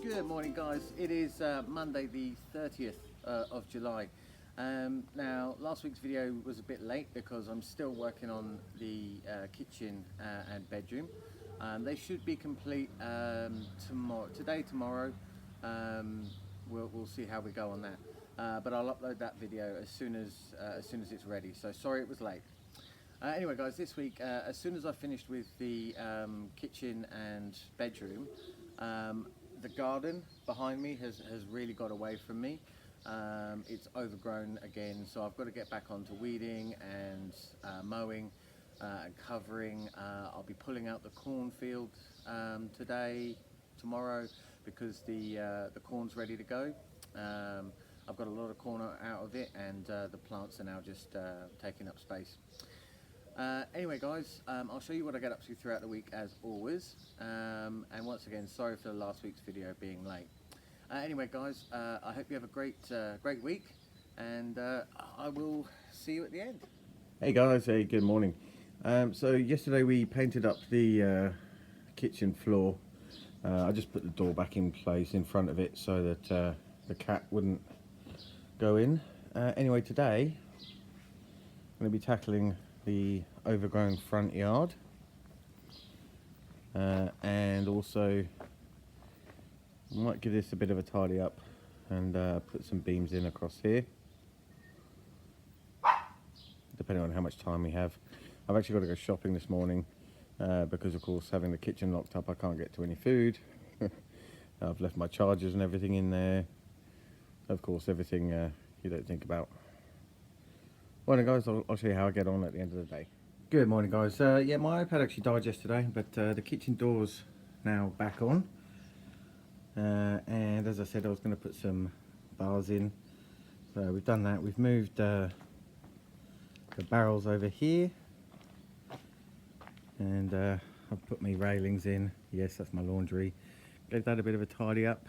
Good morning, guys. It is Monday the 30th of July. Now, last week's video was a bit late because I'm still working on the kitchen and bedroom. They should be complete tomorrow. We'll see how we go on that. But I'll upload that video as soon as it's ready. So sorry it was late. Anyway, guys, this week, as soon as I finished with the kitchen and bedroom, the garden behind me has really got away from me. It's overgrown again, so I've got to get back onto weeding and mowing and covering. I'll be pulling out the cornfield tomorrow, because the corn's ready to go. I've got a lot of corn out of it, and the plants are now just taking up space. Anyway, guys, I'll show you what I get up to throughout the week as always, and once again, sorry for last week's video being late. Anyway, guys, I hope you have a great week, and I will see you at the end. Hey guys, hey, good morning. So yesterday we painted up the kitchen floor. I just put the door back in place in front of it so that the cat wouldn't go in. Anyway, today I'm going to be tackling the overgrown front yard, and also might give this a bit of a tidy up and put some beams in across here, depending on how much time we have. I've actually got to go shopping this morning because, of course, having the kitchen locked up, I can't get to any food. I've left my chargers and everything in there. Of course, everything you don't think about. Well then, guys, I'll show you how I get on at the end of the day. Good morning, guys. Yeah, my iPad actually died yesterday, but the kitchen door's now back on. And as I said, I was going to put some bars in. So we've done that. We've moved the barrels over here. And I've put my railings in. Yes, that's my laundry. Gave that a bit of a tidy up.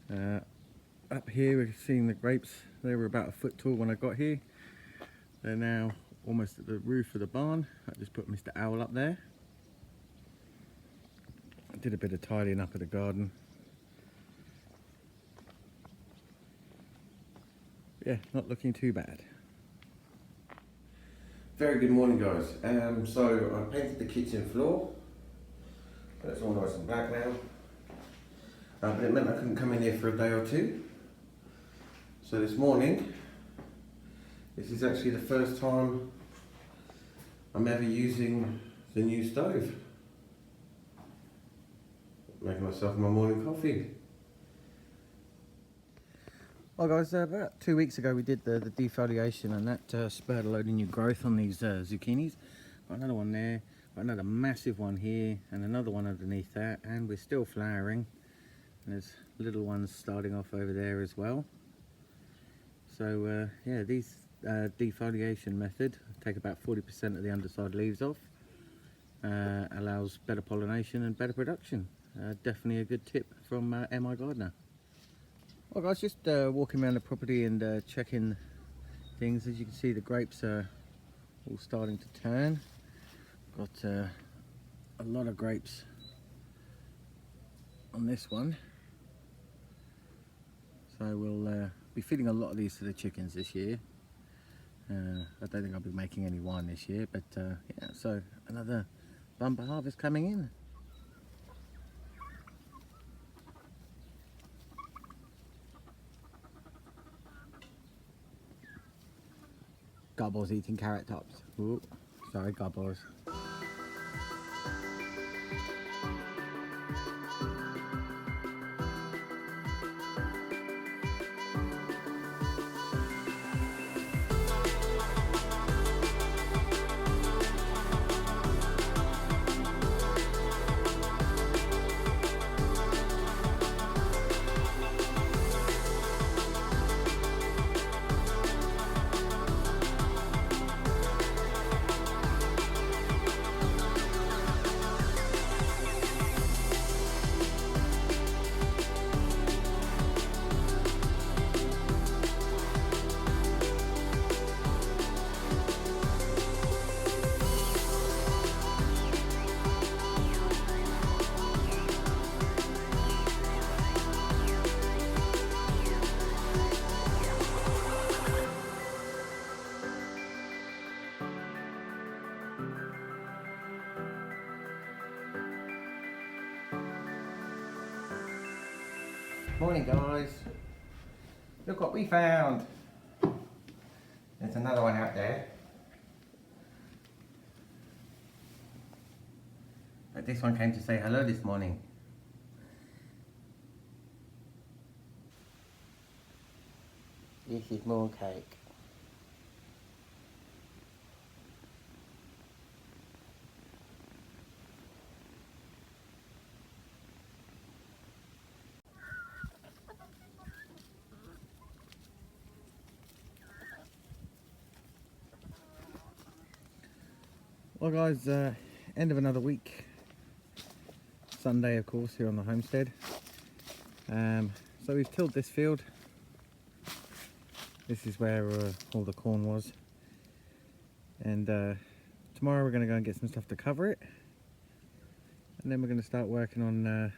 Up here we're seeing the grapes. They were about a foot tall when I got here. They're now almost at the roof of the barn. I just put Mr. Owl up there. I did a bit of tidying up of the garden. Yeah, not looking too bad. Very good morning, guys. So I painted the kitchen floor. It's all nice and black now. But it meant I couldn't come in here for a day or two. So this morning, this is actually the first time I'm ever using the new stove. Making myself my morning coffee. Well, guys, about 2 weeks ago we did the defoliation, and that spurred a load of new growth on these zucchinis. Got another one there, got another massive one here, and another one underneath that, and we're still flowering. And there's little ones starting off over there as well. So yeah, these defoliation method take about 40% of the underside leaves off, allows better pollination and better production. Definitely a good tip from MI Gardener. Well, guys, just walking around the property and checking things. As you can see, the grapes are all starting to turn. Got a lot of grapes on this one, so we'll be feeding a lot of these to the chickens this year. I don't think I'll be making any wine this year, but yeah, so another bumper harvest coming in. Gobbles eating carrot tops. Ooh, sorry, Gobbles. Morning guys. Look what we found. There's another one out there. But this one came to say hello this morning. This is more cake. Well guys, end of another week. Sunday of course here on the homestead. So we've tilled this field. This is where all the corn was. And tomorrow we're going to go and get some stuff to cover it. And then we're going to start working on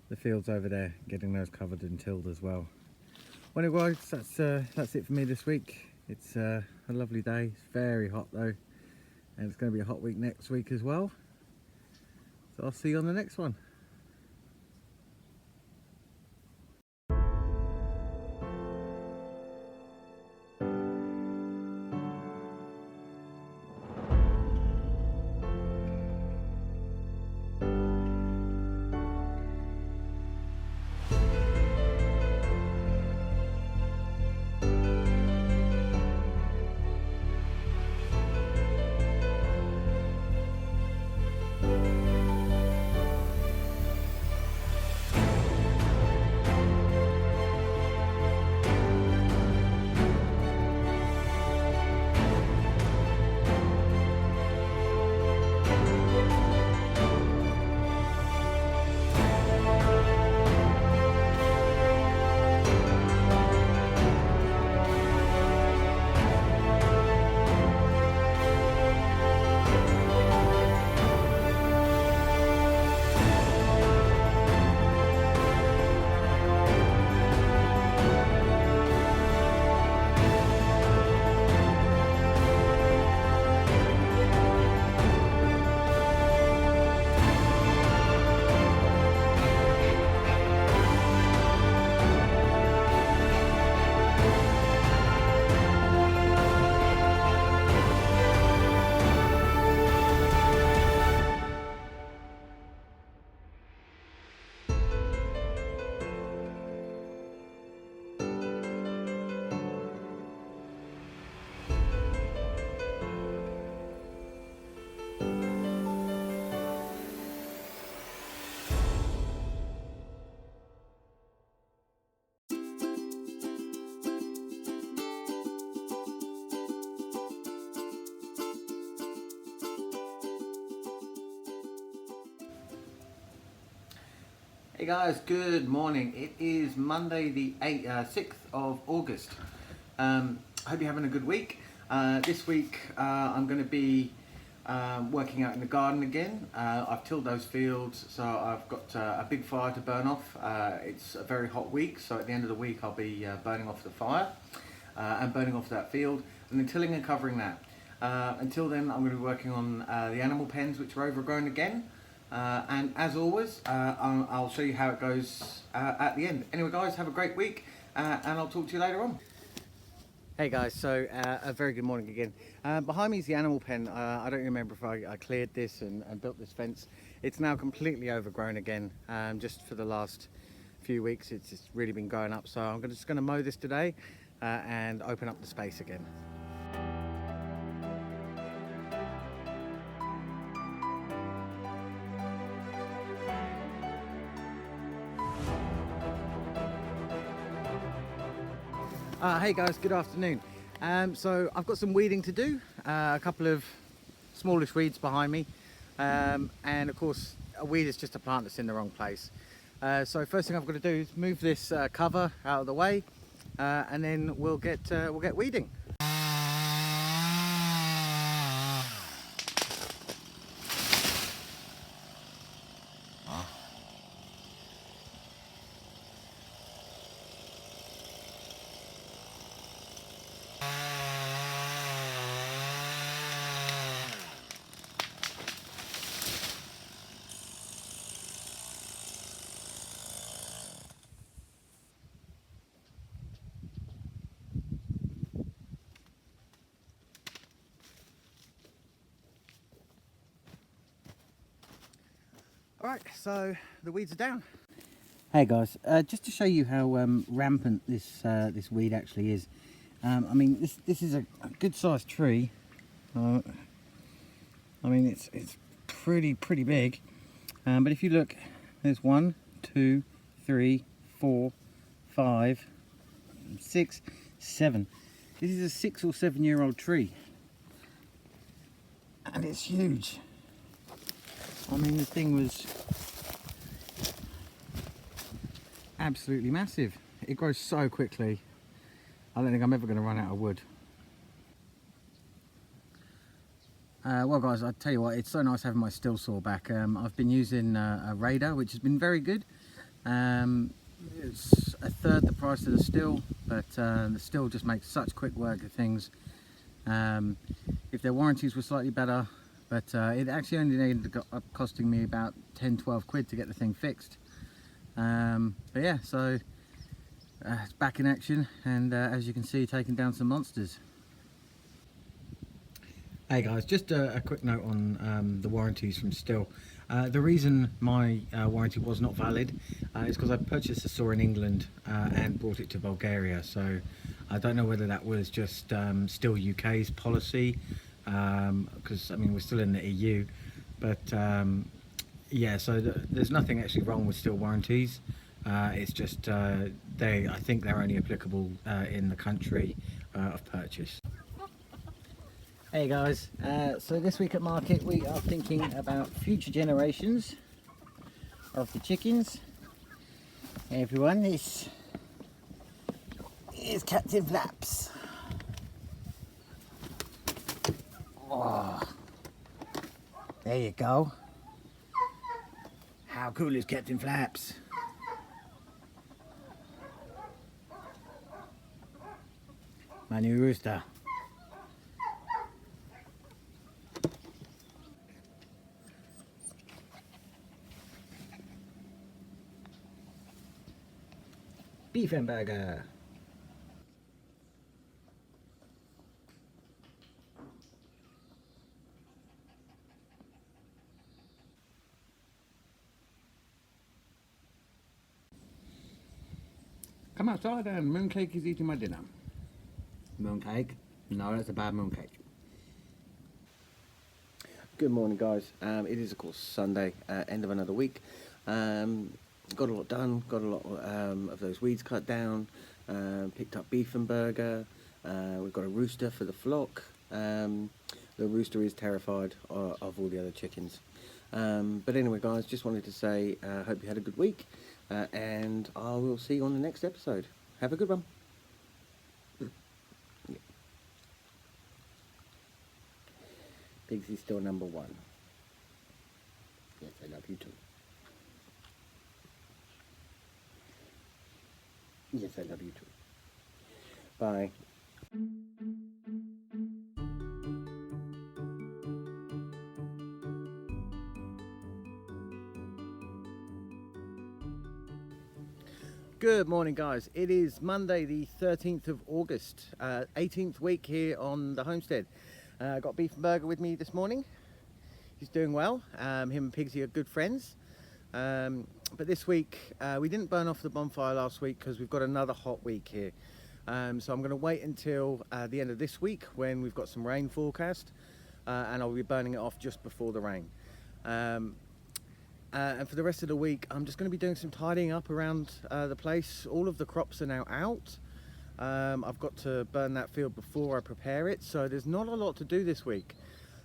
the fields over there, getting those covered and tilled as well. Well anyway guys, that's it for me this week. It's a lovely day. It's very hot though. And it's going to be a hot week next week as well. So I'll see you on the next one. Hey guys, good morning. It is Monday the 6th of August. Hope you're having a good week. This week I'm going to be working out in the garden again. I've tilled those fields, so I've got a big fire to burn off. It's a very hot week, so at the end of the week I'll be burning off the fire and burning off that field and then tilling and covering that. Until then I'm going to be working on the animal pens, which are overgrown again. And as always, I'll show you how it goes at the end. Anyway guys, have a great week and I'll talk to you later on. Hey guys, so a very good morning again. Behind me is the animal pen. I don't remember if I cleared this and built this fence. It's now completely overgrown again. Just for the last few weeks it's just really been going up, so I'm just going to mow this today and open up the space again. Hey guys, good afternoon. So I've got some weeding to do, a couple of smallish weeds behind me, and of course a weed is just a plant that's in the wrong place. So first thing I've got to do is move this cover out of the way, and then we'll get weeding. Alright, so the weeds are down. Hey guys, just to show you how rampant this this weed actually is. I mean, this is a good sized tree. I mean, it's pretty big. But if you look, there's 1, 2, 3, 4, 5, 6, 7. This is a 6 or 7 year old tree, and it's huge. I mean, the thing was absolutely massive. It grows so quickly. I don't think I'm ever going to run out of wood. Well guys, I tell you what, it's so nice having my still saw back. I've been using a Raider, which has been very good. It's a third the price of the still, but the still just makes such quick work of things. If their warranties were slightly better, but it actually only ended up costing me about 10-12 quid to get the thing fixed. But yeah, so it's back in action, and as you can see, taking down some monsters. Hey guys, just a quick note on the warranties from Still. The reason my warranty was not valid is because I purchased a saw in England and brought it to Bulgaria. So I don't know whether that was just Still UK's policy, because I mean we're still in the EU, but yeah, so there's nothing actually wrong with Still warranties. It's just I think they're only applicable in the country of purchase. Hey guys, so this week at market we are thinking about future generations of the chickens. Hey everyone, this is Captain Flaps. Oh, there you go. How cool is Captain Flaps? My new rooster. Beef and burger. Come outside and Mooncake is eating my dinner. Mooncake? No, that's a bad mooncake. Good morning guys, it is of course Sunday, end of another week. Got a lot done, got a lot of those weeds cut down, picked up beef and burger, we've got a rooster for the flock. The rooster is terrified of all the other chickens. But anyway guys, just wanted to say, hope you had a good week, and I will see you on the next episode. Have a good one. Yeah. Pigsy's still number 1. Yes, I love you too. Yes, I love you too. Bye. Good morning guys, it is Monday the 13th of August, 18th week here on the homestead. Got Beef and Burger with me this morning. He's doing well. Him and Pigsy are good friends. But this week we didn't burn off the bonfire last week because we've got another hot week here. So I'm going to wait until the end of this week when we've got some rain forecast, and I'll be burning it off just before the rain. And for the rest of the week I'm just going to be doing some tidying up around the place. All of the crops are now out. I've got to burn that field before I prepare it, so there's not a lot to do this week.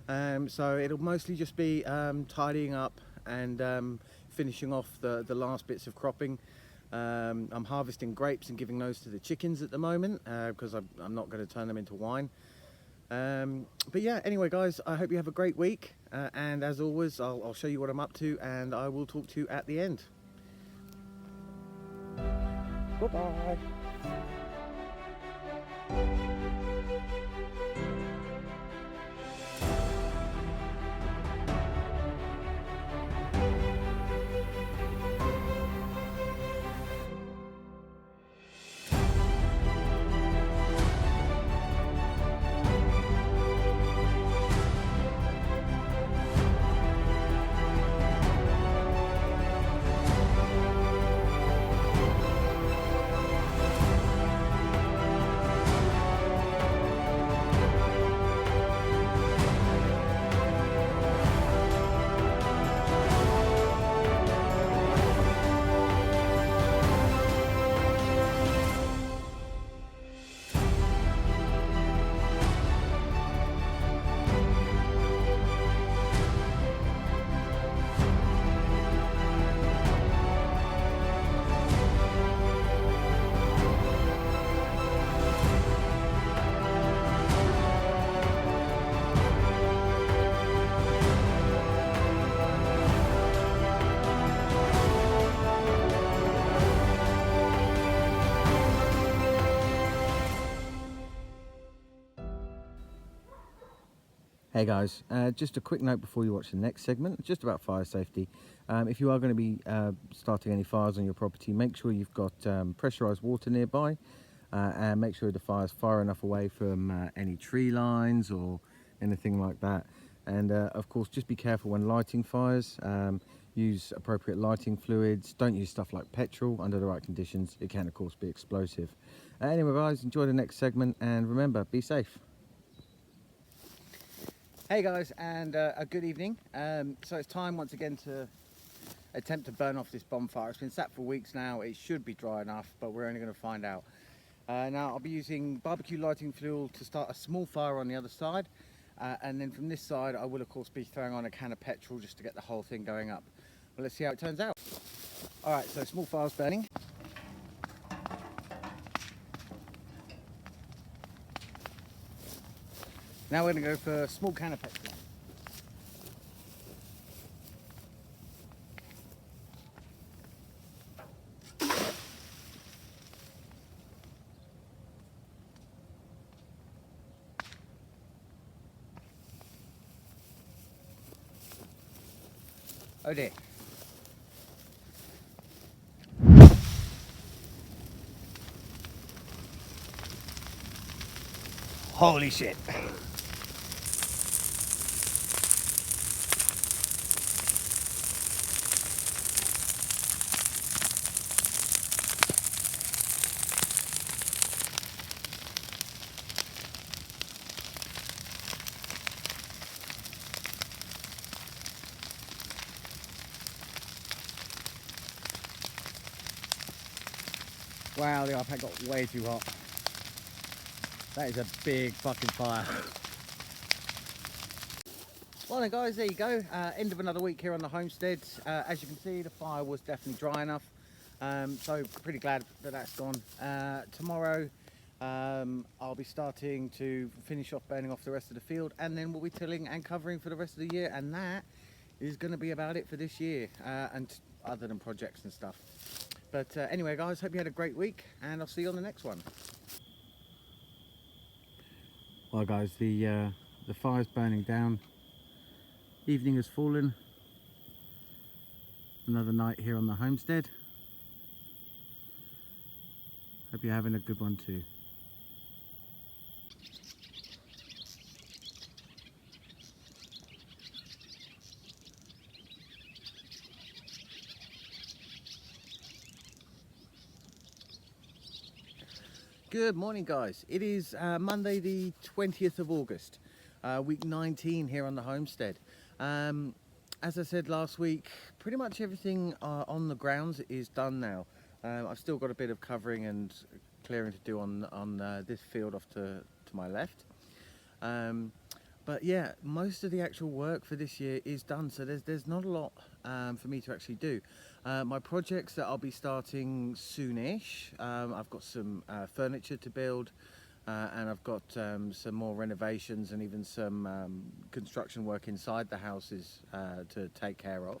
So it'll mostly just be tidying up and finishing off the last bits of cropping. I'm harvesting grapes and giving those to the chickens at the moment because I'm not going to turn them into wine. But yeah, anyway guys, I hope you have a great week, and as always I'll show you what I'm up to, and I will talk to you at the end. Bye-bye. Hey guys, just a quick note before you watch the next segment, just about fire safety. If you are going to be starting any fires on your property, make sure you've got pressurized water nearby, and make sure the fire's far enough away from any tree lines or anything like that. And of course, just be careful when lighting fires. Use appropriate lighting fluids. Don't use stuff like petrol under the right conditions. It can of course be explosive. Anyway guys, enjoy the next segment, and remember, be safe. Hey guys, and a good evening. So it's time once again to attempt to burn off this bonfire. It's been sat for weeks now. It should be dry enough, but we're only going to find out. Now I'll be using barbecue lighting fuel to start a small fire on the other side, and then from this side I will of course be throwing on a can of petrol just to get the whole thing going up. Well, let's see how it turns out. Alright, so small fire's burning. Now we're going to go for a small can of petrol. Oh dear. Holy shit. Wow, the iPad got way too hot. That is a big fucking fire. Well then guys, there you go. End of another week here on the homestead. As you can see, the fire was definitely dry enough. So pretty glad that that's gone. Tomorrow I'll be starting to finish off burning off the rest of the field, and then we'll be tilling and covering for the rest of the year, and that is going to be about it for this year, and other than projects and stuff. But anyway guys, hope you had a great week, and I'll see you on the next one. Well guys, the fire's burning down. Evening has fallen. Another night here on the homestead. Hope you're having a good one too. Good morning guys. It is Monday the 20th of August, week 19 here on the homestead. As I said last week, pretty much everything on the grounds is done now. I've still got a bit of covering and clearing to do on this field off to my left. But yeah, most of the actual work for this year is done, so there's not a lot for me to actually do. My projects that I'll be starting soonish, I've got some furniture to build, and I've got some more renovations and even some construction work inside the houses to take care of.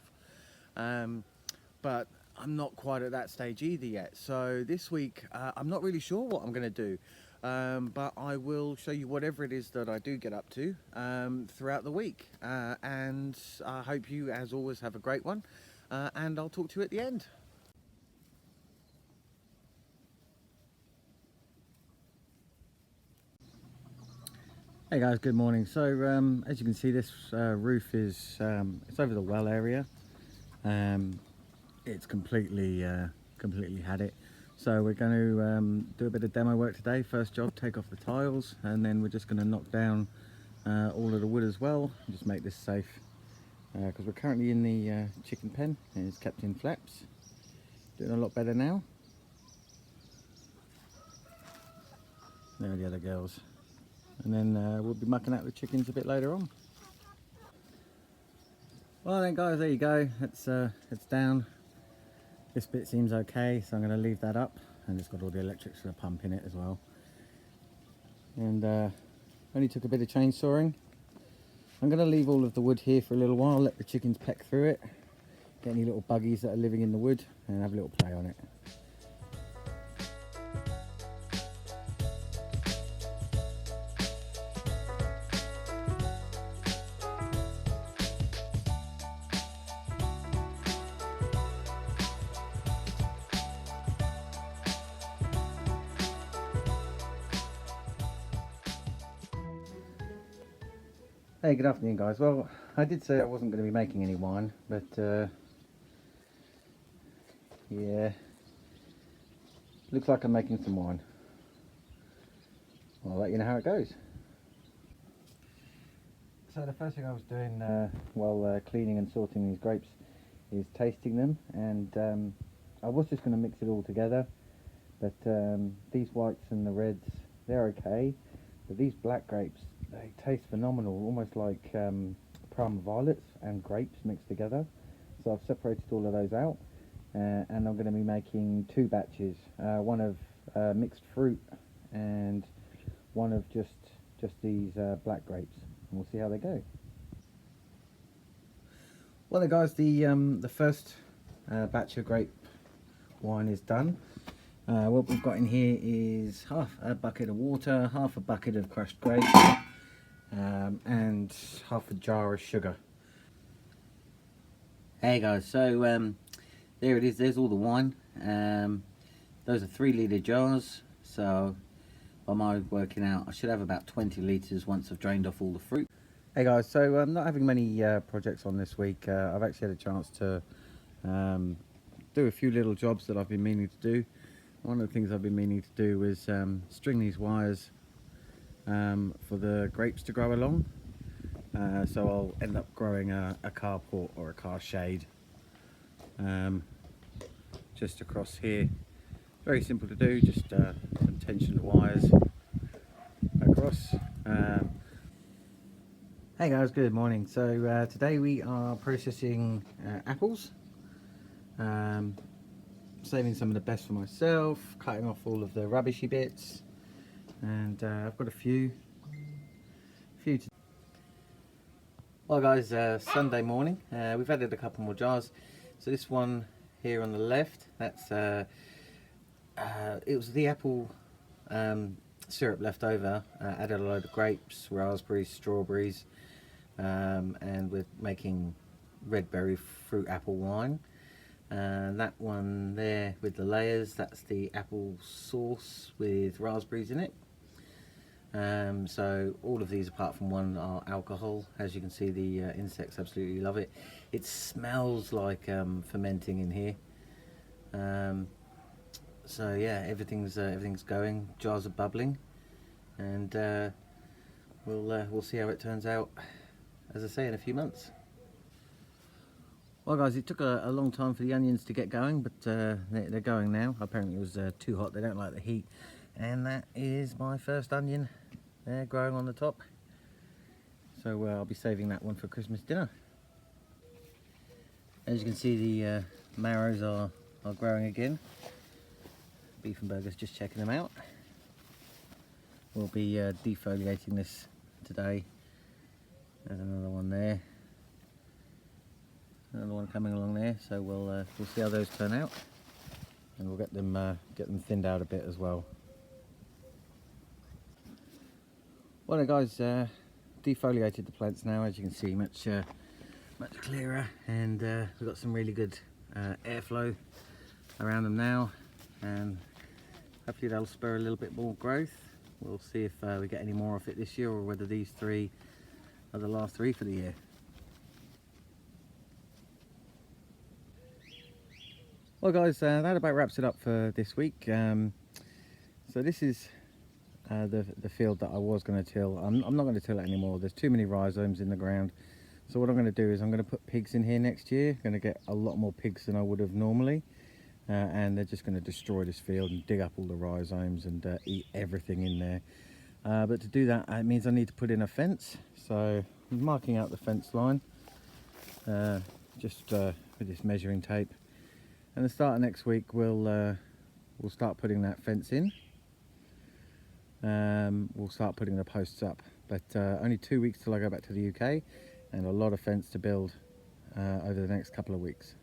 But I'm not quite at that stage either yet. So this week I'm not really sure what I'm going to do. But I will show you whatever it is that I do get up to throughout the week, and I hope you, as always, have a great one, and I'll talk to you at the end. Hey guys, good morning. So as you can see, this roof is it's over the well area. It's completely had it. So we're going to do a bit of demo work today. First job, take off the tiles, and then we're just going to knock down all of the wood as well, and just make this safe, because we're currently in the chicken pen, and it's kept in flaps. Doing a lot better now. There are the other girls. And then we'll be mucking out the chickens a bit later on. Well then guys, there you go. It's down. This bit seems okay, so I'm going to leave that up, and it's got all the electrics for the pump in it as well. And only took a bit of chainsawing. I'm going to leave all of the wood here for a little while, let the chickens peck through it, get any little buggies that are living in the wood, and have a little play on it. Hey, good afternoon guys. Well, I did say I wasn't going to be making any wine, but yeah, looks like I'm making some wine. I'll let you know how it goes. So the first thing I was doing while cleaning and sorting these grapes is tasting them, and I was just going to mix it all together, but these whites and the reds, they're okay, but these black grapes, they taste phenomenal, almost like Parma violets and grapes mixed together. So I've separated all of those out, and I'm going to be making two batches, one of mixed fruit and one of just these black grapes, and we'll see how they go. Well then guys, the first batch of grape wine is done. What we've got in here is half a bucket of water, half a bucket of crushed grapes, and half a jar of sugar. Hey guys, so there it is, there's all the wine. Those are 3-litre jars, so by my working out I should have about 20 litres once I've drained off all the fruit. Hey guys, so I'm not having many projects on this week. I've actually had a chance to do a few little jobs that I've been meaning to do. One of the things I've been meaning to do was string these wires for the grapes to grow along. So I'll end up growing a carport or a car shade just across here. Very simple to do, just some tensioned wires across. Hey guys, good morning. So today we are processing apples, saving some of the best for myself, cutting off all of the rubbishy bits, and I've got a few to... Well guys, Sunday morning, we've added a couple more jars. So this one here on the left, that's it was the apple syrup left over. Added a load of grapes, raspberries, strawberries, and we're making red berry fruit apple wine. And that one there with the layers, that's the apple sauce with raspberries in it. So all of these apart from one are alcohol. As you can see, the insects absolutely love it. It smells like fermenting in here. So yeah, everything's going. Jars are bubbling, and we'll see how it turns out, as I say, in a few months. Well guys, it took a long time for the onions to get going, but they're going now. Apparently it was too hot, they don't like the heat. And that is my first onion there growing on the top. So I'll be saving that one for Christmas dinner. As you can see, the marrows are growing again. Beefenberger's just checking them out. We'll be defoliating this today. There's another one there. Another one coming along there, so we'll see how those turn out, and we'll get them thinned out a bit as well. Well then guys, defoliated the plants now, as you can see, much clearer, and we've got some really good airflow around them now, and hopefully that'll spur a little bit more growth. We'll see if we get any more of it this year, or whether these 3 are the last 3 for the year. Well guys, that about wraps it up for this week. So this is the field that I was going to till. I'm not going to till it anymore. There's too many rhizomes in the ground. So what I'm going to do is I'm going to put pigs in here next year. Going to get a lot more pigs than I would have normally. And they're just going to destroy this field and dig up all the rhizomes and eat everything in there. But to do that, it means I need to put in a fence. So I'm marking out the fence line just with this measuring tape. And the start of next week, we'll start putting that fence in. We'll start putting the posts up, but only 2 weeks till I go back to the UK, and a lot of fence to build over the next couple of weeks.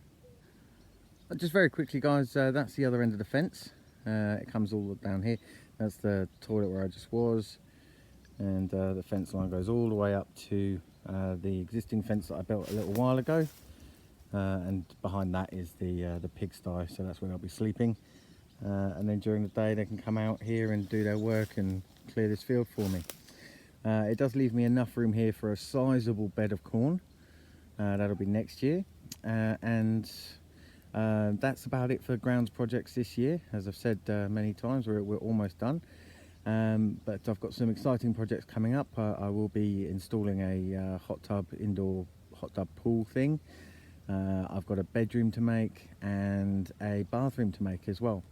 But just very quickly guys, that's the other end of the fence. It comes all down here. That's the toilet where I just was, and the fence line goes all the way up to the existing fence that I built a little while ago. And behind that is the pigsty, so that's where I'll be sleeping. And then during the day they can come out here and do their work and clear this field for me. It does leave me enough room here for a sizable bed of corn. That'll be next year. And that's about it for grounds projects this year. As I've said many times, we're almost done. But I've got some exciting projects coming up. I will be installing a indoor hot tub pool thing. I've got a bedroom to make and a bathroom to make as well.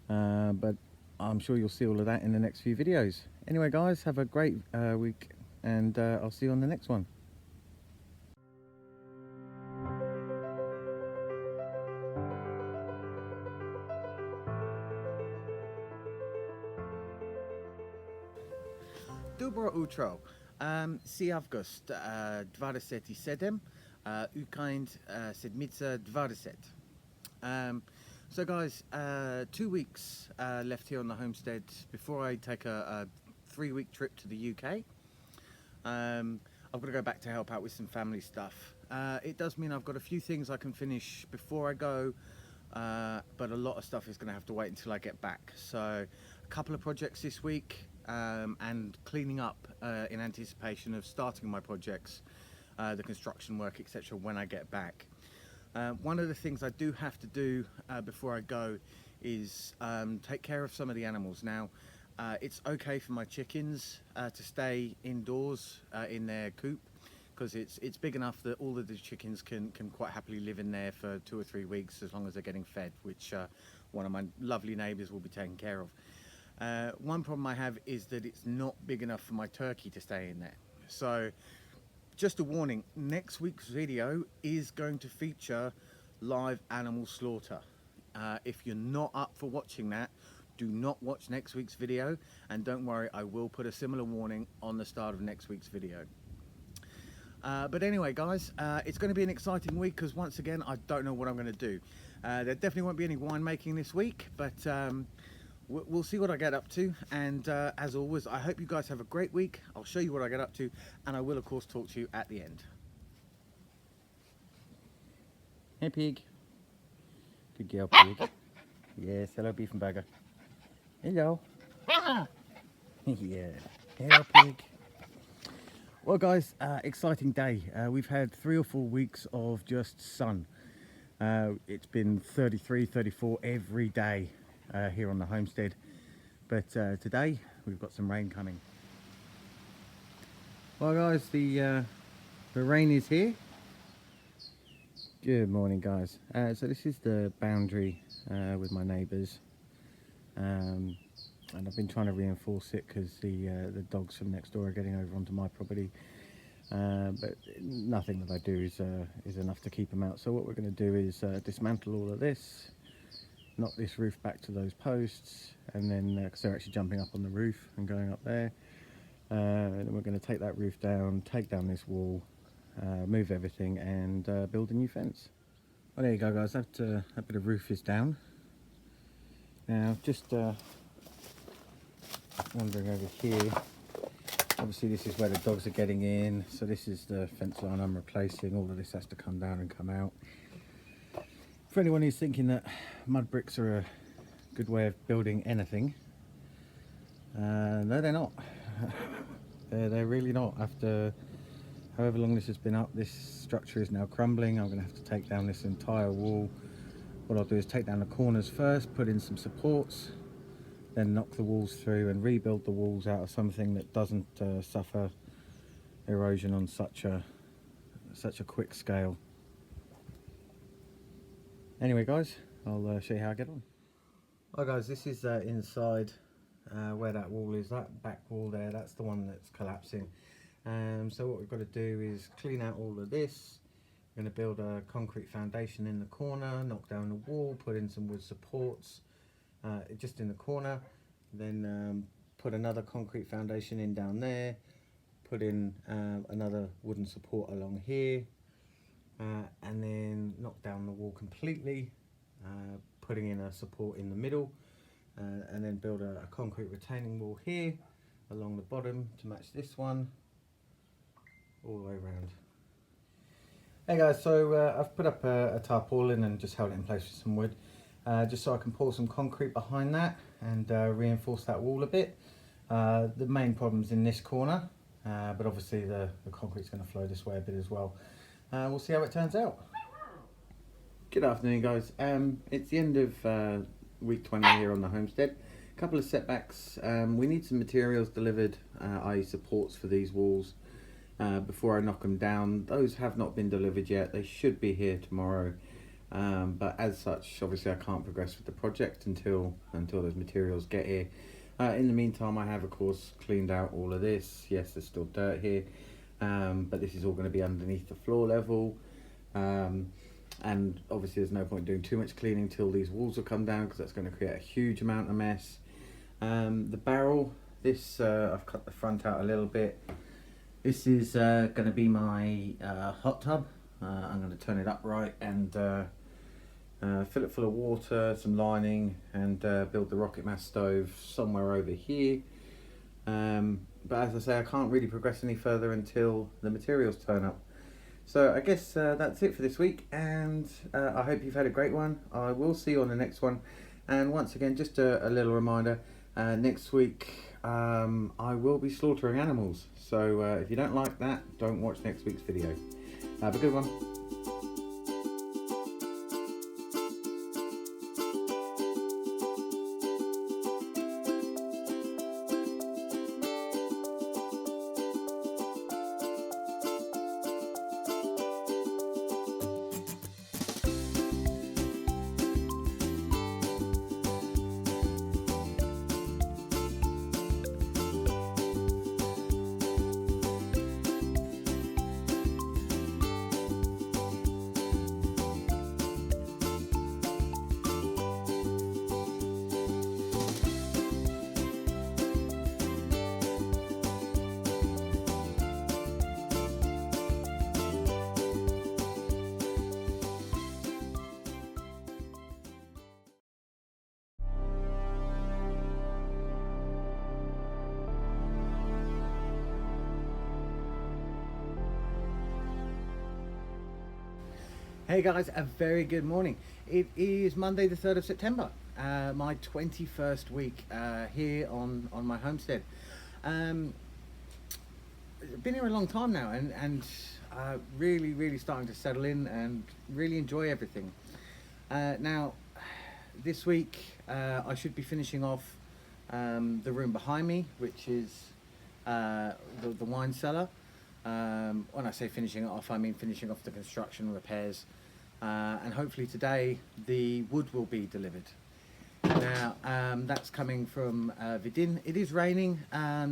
But I'm sure you'll see all of that in the next few videos. Anyway guys, have a great week, and I'll see you on the next one. Dobro utro. Si August 27, weekend sedmica 20. So guys, 2 weeks left here on the homestead before I take a 3-week trip to the UK. I've got to go back to help out with some family stuff. It does mean I've got a few things I can finish before I go, but a lot of stuff is going to have to wait until I get back. So a couple of projects this week, and cleaning up in anticipation of starting my projects, the construction work, etc. when I get back. One of the things I do have to do before I go is take care of some of the animals. Now, it's okay for my chickens to stay indoors in their coop, because it's big enough that all of the chickens can quite happily live in there for 2 or 3 weeks, as long as they're getting fed, which one of my lovely neighbours will be taking care of. One problem I have is that it's not big enough for my turkey to stay in there. So just a warning, next week's video is going to feature live animal slaughter. If you're not up for watching that, do not watch next week's video, and don't worry, I will put a similar warning on the start of next week's video. But anyway guys, it's going to be an exciting week, because once again I don't know what I'm going to do. There definitely won't be any winemaking this week, but we'll see what I get up to. And as always, I hope you guys have a great week. I'll show you what I get up to, and I will of course talk to you at the end. Hey pig. Good girl pig. Yes, hello beef and burger. Hello. Yeah, hello pig. Well guys, exciting day. We've had 3 or 4 weeks of just sun. It's been 33, 34 every day here on the homestead, but today we've got some rain coming. Well guys, the rain is here. Good morning guys. So this is the boundary with my neighbours, and I've been trying to reinforce it because the dogs from next door are getting over onto my property, but nothing that I do is enough to keep them out. So what we're going to do is dismantle all of this, knock this roof back to those posts, and then because they're actually jumping up on the roof and going up there, and then we're going to take that roof down, take down this wall, move everything, and build a new fence. Well, there you go guys, that bit of roof is down. Now just wandering over here, obviously this is where the dogs are getting in, so this is the fence line I'm replacing. All of this has to come down and come out. For anyone who's thinking that mud bricks are a good way of building anything, no they're not. They're really not. After however long this has been up, this structure is now crumbling. I'm going to have to take down this entire wall. What I'll do is take down the corners first, put in some supports, then knock the walls through and rebuild the walls out of something that doesn't suffer erosion on such a quick scale. Anyway guys, I'll show you how I get on. Well guys, this is inside where that wall is. That back wall there, that's the one that's collapsing. So what we've got to do is clean out all of this. We're going to build a concrete foundation in the corner, knock down the wall, put in some wood supports just in the corner, then put another concrete foundation in down there, put in another wooden support along here, and then knock down the wall completely, putting in a support in the middle, and then build a concrete retaining wall here along the bottom to match this one all the way around. Hey guys, so I've put up a tarpaulin and just held it in place with some wood, just so I can pour some concrete behind that and reinforce that wall a bit. The main problem's in this corner. but obviously the concrete's going to flow this way a bit as well. We'll see how it turns out. Good afternoon, guys. It's the end of week 20 here on the homestead. A couple of setbacks. We need some materials delivered, i.e. supports for these walls, before I knock them down. Those have not been delivered yet. They should be here tomorrow, but as such, obviously I can't progress with the project until those materials get here. In the meantime, I have of course cleaned out all of this. Yes, there's still dirt here, but this is all going to be underneath the floor level, and obviously there's no point doing too much cleaning till these walls will come down, because that's going to create a huge amount of mess. The barrel, this I've cut the front out a little bit. This is going to be my hot tub. I'm going to turn it upright and fill it full of water, some lining, and build the rocket mass stove somewhere over here. But as I say, I can't really progress any further until the materials turn up. So I guess that's it for this week, and I hope you've had a great one. I will see you on the next one. And once again, just a little reminder, next week I will be slaughtering animals. So if you don't like that, don't watch next week's video. Have a good one. Hey guys, a very good morning. It is Monday the 3rd of September, my 21st week here on my homestead. Been here a long time now, and really starting to settle in and really enjoy everything. Now, this week I should be finishing off the room behind me, which is the wine cellar. When I say finishing it off, I mean finishing off the construction repairs, and hopefully today the wood will be delivered. Now that's coming from Vidin. It is raining,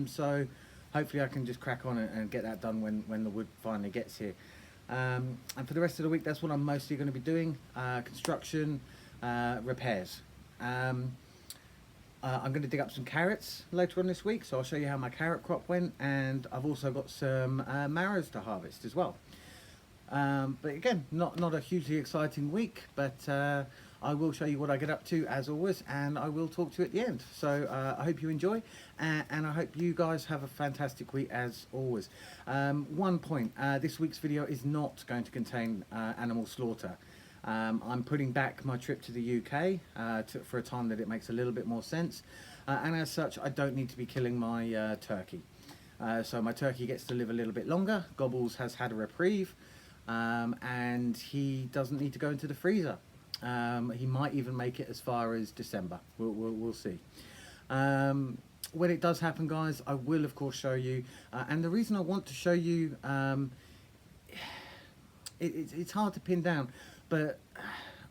so hopefully I can just crack on and get that done when the wood finally gets here. And for the rest of the week, that's what I'm mostly going to be doing: construction, repairs. I'm going to dig up some carrots later on this week, so I'll show you how my carrot crop went, and I've also got some marrows to harvest as well. But again, not a hugely exciting week, but I will show you what I get up to as always, and I will talk to you at the end. So I hope you enjoy, and I hope you guys have a fantastic week as always. One point, this week's video is not going to contain animal slaughter. I'm putting back my trip to the UK for a time that it makes a little bit more sense, and as such I don't need to be killing my turkey. So my turkey gets to live a little bit longer. Gobbles has had a reprieve, and he doesn't need to go into the freezer. He might even make it as far as December. We'll see. When it does happen, guys, I will of course show you, and the reason I want to show you, it's hard to pin down, but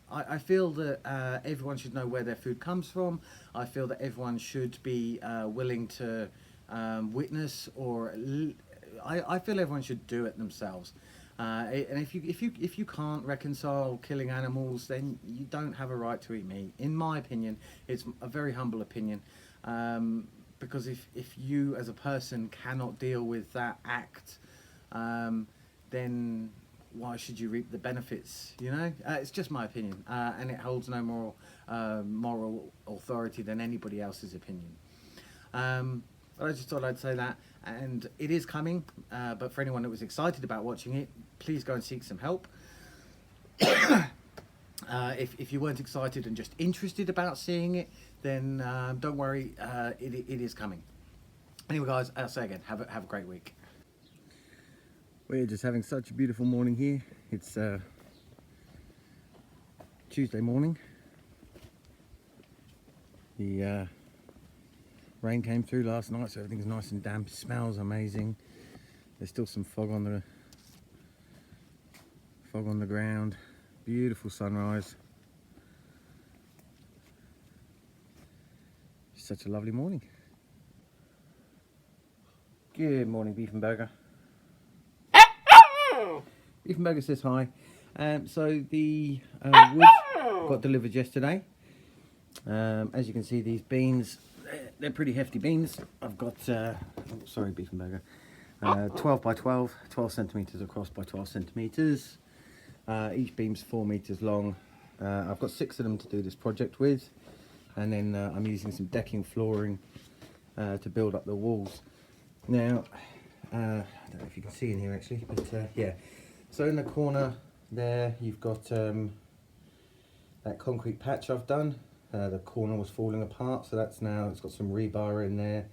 I feel that everyone should know where their food comes from. I feel that everyone should be willing to witness, or I feel everyone should do it themselves. And if you can't reconcile killing animals, then you don't have a right to eat meat. In my opinion, it's a very humble opinion, because if you as a person cannot deal with that act, then why should you reap the benefits? You know, it's just my opinion, and it holds no moral authority than anybody else's opinion. But I just thought I'd say that, and it is coming, but for anyone that was excited about watching it, please go and seek some help. If you weren't excited and just interested about seeing it, then don't worry, it is coming. Anyway guys, I'll say again, have a great week. We're just having such a beautiful morning here. It's Tuesday morning. The rain came through last night, so everything's nice and damp. It smells amazing. There's still some fog on the ground. Beautiful sunrise. Such a lovely morning. Good morning, Beef and Burger. Beef and Burger says hi. So the wood got delivered yesterday. As you can see, these beans, they're pretty hefty beans. I've got, sorry, Beef and Burger, 12 by 12, 12 centimetres across by 12 centimetres. Each beam's 4 metres long. I've got 6 of them to do this project with, and then I'm using some decking flooring to build up the walls. Now, I don't know if you can see in here actually, but yeah. So in the corner there, you've got that concrete patch I've done. The corner was falling apart, so that's now, it's got some rebar in there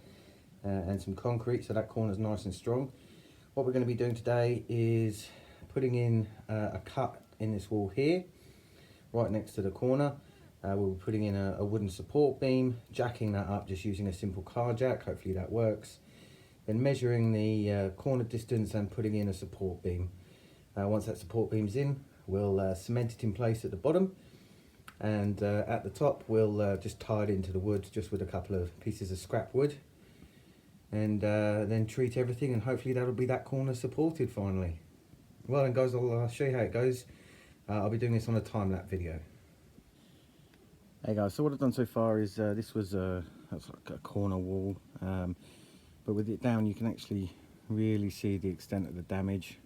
and some concrete, so that corner's nice and strong. What we're going to be doing today is putting in a cut in this wall here, right next to the corner. We'll be putting in a wooden support beam, jacking that up just using a simple car jack. Hopefully that works. Then measuring the corner distance and putting in a support beam. Once that support beam's in, we'll cement it in place at the bottom, and at the top we'll just tie it into the wood just with a couple of pieces of scrap wood, and then treat everything, and hopefully that'll be that corner supported finally. Well then guys, I'll show you how it goes. I'll be doing this on a time-lapse video. Hey guys, so what I've done so far is this was that's like a corner wall, but with it down you can actually really see the extent of the damage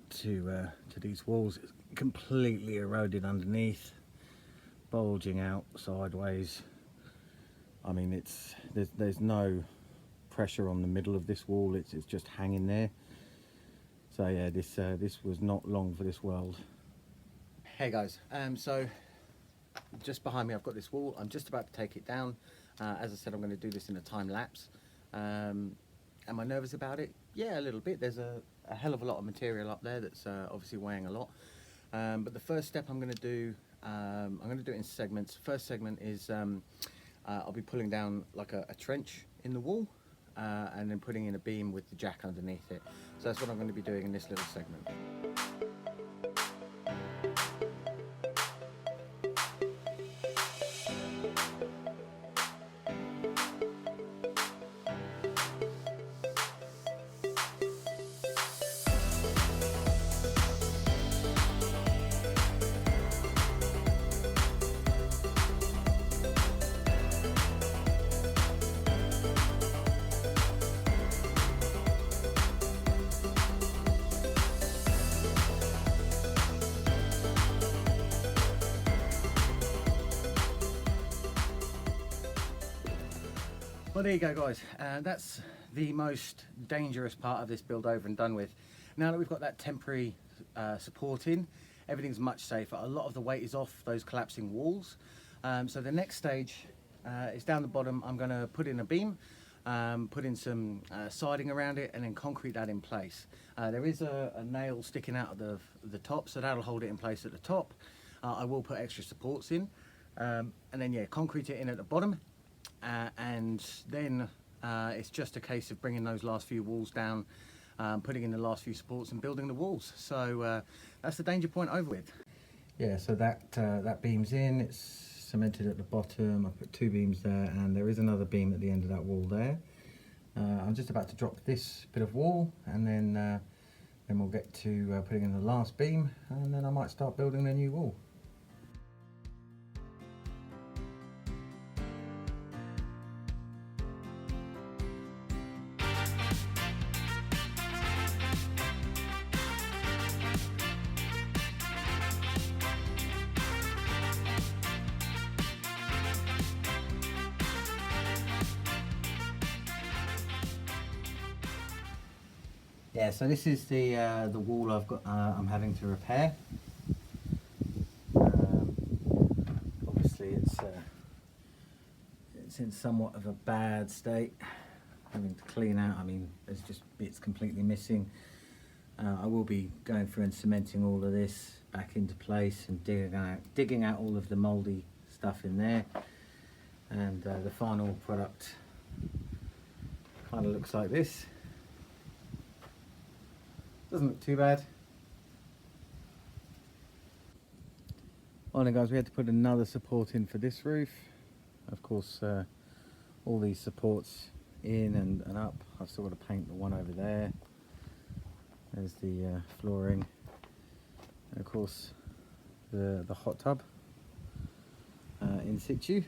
to these walls. It's completely eroded underneath, bulging out sideways. I mean, there's no pressure on the middle of this wall. It's just hanging there. So yeah, this was not long for this world. Hey guys, so just behind me I've got this wall. I'm just about to take it down. As I said, I'm going to do this in a time lapse. Am I nervous about it? Yeah, a little bit. There's a hell of a lot of material up there that's obviously weighing a lot. But the first step I'm going to do, I'm going to do it in segments. First segment is I'll be pulling down like a trench in the wall, and then putting in a beam with the jack underneath it. So that's what I'm going to be doing in this little segment. Well, there you go guys, that's the most dangerous part of this build over and done with. Now that we've got that temporary support in, everything's much safer. A lot of the weight is off those collapsing walls. So the next stage is down the bottom. I'm going to put in a beam, put in some siding around it, and then concrete that in place. There is a nail sticking out of the top, so that'll hold it in place at the top. I will put extra supports in, and then yeah, concrete it in at the bottom. And then it's just a case of bringing those last few walls down, putting in the last few supports and building the walls. So that's the danger point over with. Yeah, so that beam's in, it's cemented at the bottom. I put 2 beams there, and there is another beam at the end of that wall there. I'm just about to drop this bit of wall, and then we'll get to putting in the last beam, and then I might start building the new wall. Yeah, so this is the wall I've got. I'm having to repair. Obviously, it's in somewhat of a bad state. Having to clean out. I mean, there's just bits completely missing. I will be going through and cementing all of this back into place and digging out all of the mouldy stuff in there. And the final product kind of looks like this. Doesn't look too bad. Oh, and guys, we had to put another support in for this roof. Of course, all these supports in and up. I've still got to paint the one over there. There's the flooring, and of course the hot tub in situ.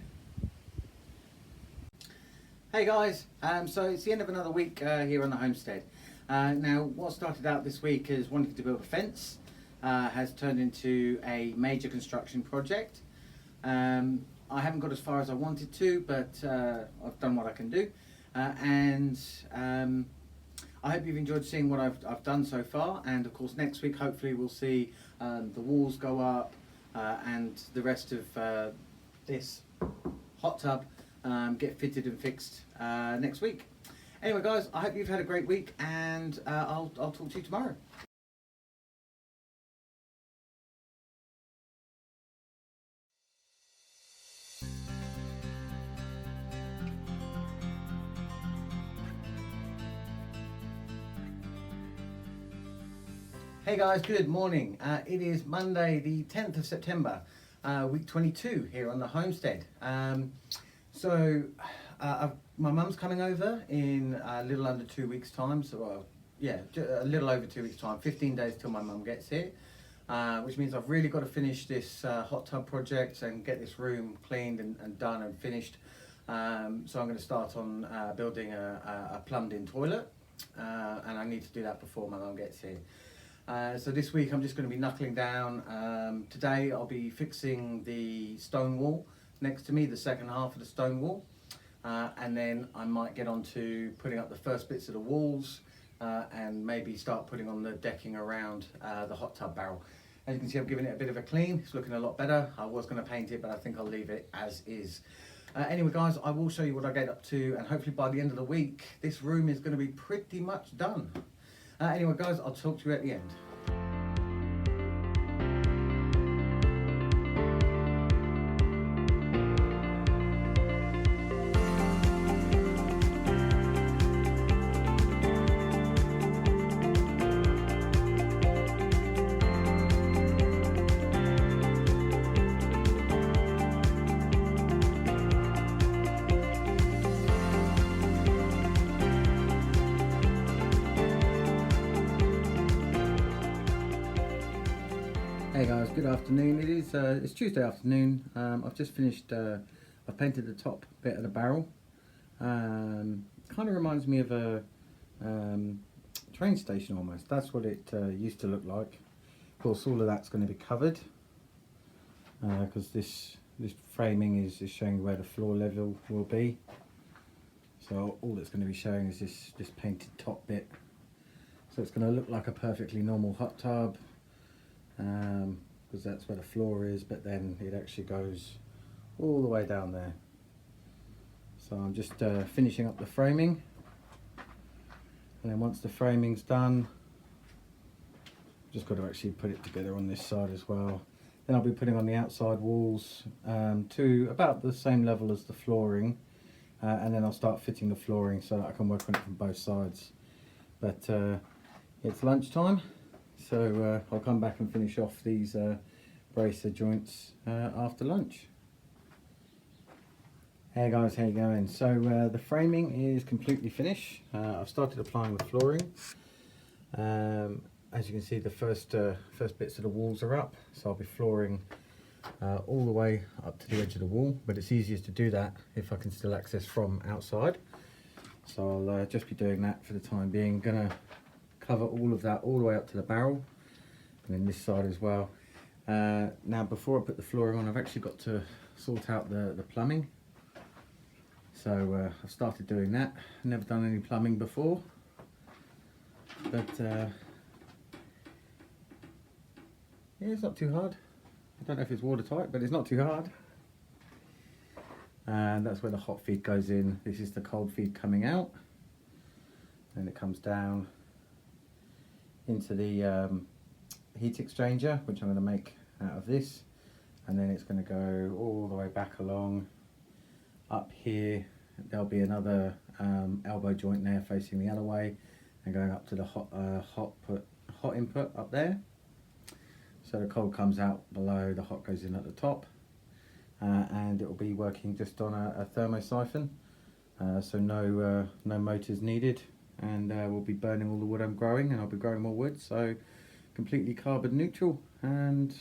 Hey guys, so it's the end of another week here on the homestead. Now, what started out this week as wanting to build a fence has turned into a major construction project. I haven't got as far as I wanted to, but I've done what I can do, and I hope you've enjoyed seeing what I've done so far. And of course, next week hopefully we'll see the walls go up and the rest of this hot tub get fitted and fixed next week. Anyway guys, I hope you've had a great week, and I'll talk to you tomorrow. Hey guys, good morning. It is Monday the 10th of September, week 22 here on the homestead. My mum's coming over in a little under 2 weeks time, so a little over 2 weeks time, 15 days till my mum gets here, which means I've really got to finish this hot tub project and get this room cleaned and done and finished. So I'm going to start on building a plumbed in toilet, and I need to do that before my mum gets here. So this week I'm just going to be knuckling down. Today I'll be fixing the stone wall next to me, the second half of the stone wall, and then I might get on to putting up the first bits of the walls and maybe start putting on the decking around the hot tub barrel. As you can see, I've given it a bit of a clean. It's looking a lot better. I was going to paint it, but I think I'll leave it as is. Anyway guys, I will show you what I get up to, and hopefully by the end of the week this room is going to be pretty much done. Anyway guys, I'll talk to you at the end. Hey guys, good afternoon. It's Tuesday afternoon. I've just finished. I've painted the top bit of the barrel. Kind of reminds me of a train station almost. That's what it used to look like. Of course, all of that's going to be covered because this framing is showing where the floor level will be. So all it's going to be showing is this painted top bit. So it's going to look like a perfectly normal hot tub. Because that's where the floor is, but then it actually goes all the way down there. So I'm just finishing up the framing, and then once the framing's done, just got to actually put it together on this side as well. Then I'll be putting on the outside walls to about the same level as the flooring, and then I'll start fitting the flooring so that I can work on it from both sides. But it's lunchtime. So I'll come back and finish off these bracer joints after lunch. Hey guys, how you going? So the framing is completely finished. I've started applying the flooring. As you can see, the first bits of the walls are up. So I'll be flooring all the way up to the edge of the wall. But it's easiest to do that if I can still access from outside. So I'll just be doing that for the time being. Gonna cover all of that all the way up to the barrel, and then this side as well. Now before I put the flooring on, I've actually got to sort out the plumbing. So I've started doing that. Never done any plumbing before, but yeah, it's not too hard. I don't know if it's watertight, but it's not too hard. And that's where the hot feed goes in. This is the cold feed coming out, and it comes down into the heat exchanger, which I'm going to make out of this, and then it's going to go all the way back along. Up here there'll be another elbow joint there facing the other way, and going up to the hot input up there. So the cold comes out below, the hot goes in at the top, and it will be working just on a thermosiphon, so no motors needed, and we'll be burning all the wood I'm growing, and I'll be growing more wood, so completely carbon neutral, and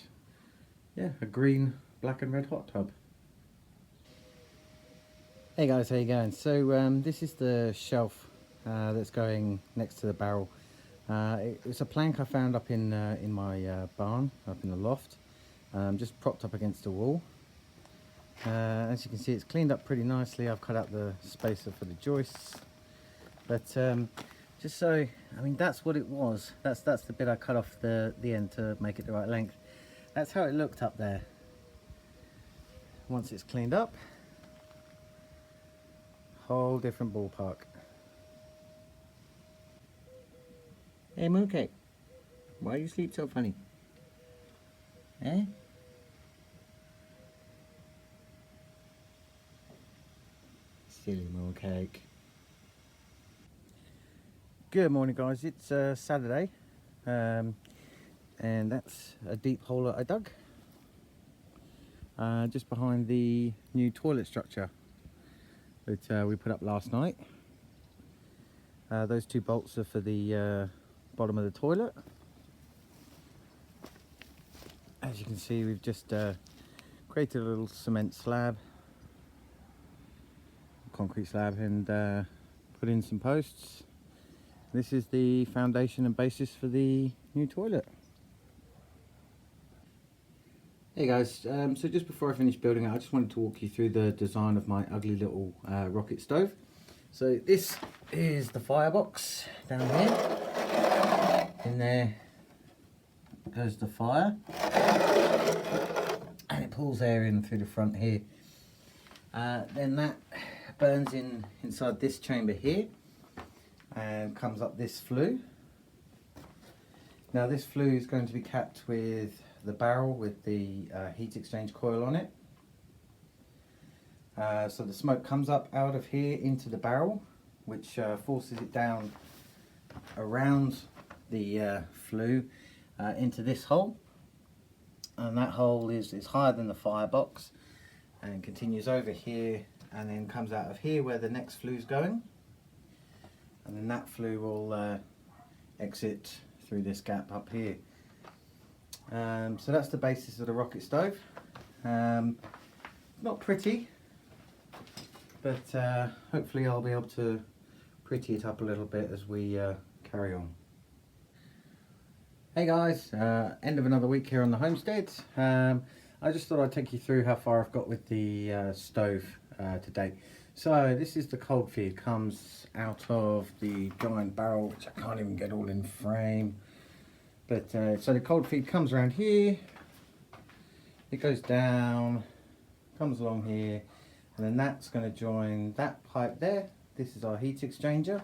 yeah, a green, black and red hot tub. Hey guys, how you going? So this is the shelf that's going next to the barrel. It was a plank I found up in my barn, up in the loft, just propped up against the wall. As you can see, it's cleaned up pretty nicely. I've cut out the spacer for the joists, but just so, I mean, that's what it was. That's the bit I cut off the end to make it the right length. That's how it looked up there. Once it's cleaned up, whole different ballpark. Hey Mooncake, why you sleep so funny? Eh? Silly Mooncake. Good morning guys, it's Saturday, and that's a deep hole that I dug just behind the new toilet structure that we put up last night. Those two bolts are for the bottom of the toilet. As you can see, we've just created a little cement slab, concrete slab, and put in some posts. This is the foundation and basis for the new toilet. Hey guys, so just before I finish building it, I just wanted to walk you through the design of my ugly little rocket stove. So this is the firebox down here. In there goes the fire, and it pulls air in through the front here. Then that burns inside this chamber here and comes up this flue. Now this flue is going to be capped with the barrel with the heat exchange coil on it. So the smoke comes up out of here into the barrel, which forces it down around the flue into this hole, and that hole is higher than the firebox and continues over here and then comes out of here where the next flue is going, and then that flue will exit through this gap up here. So that's the basis of the rocket stove. Not pretty, but hopefully I'll be able to pretty it up a little bit as we carry on. Hey guys, end of another week here on the homestead. I just thought I'd take you through how far I've got with the stove to date. So this is the cold feed, comes out of the giant barrel, which I can't even get all in frame. But so the cold feed comes around here, it goes down, comes along here, and then that's going to join that pipe there. This is our heat exchanger.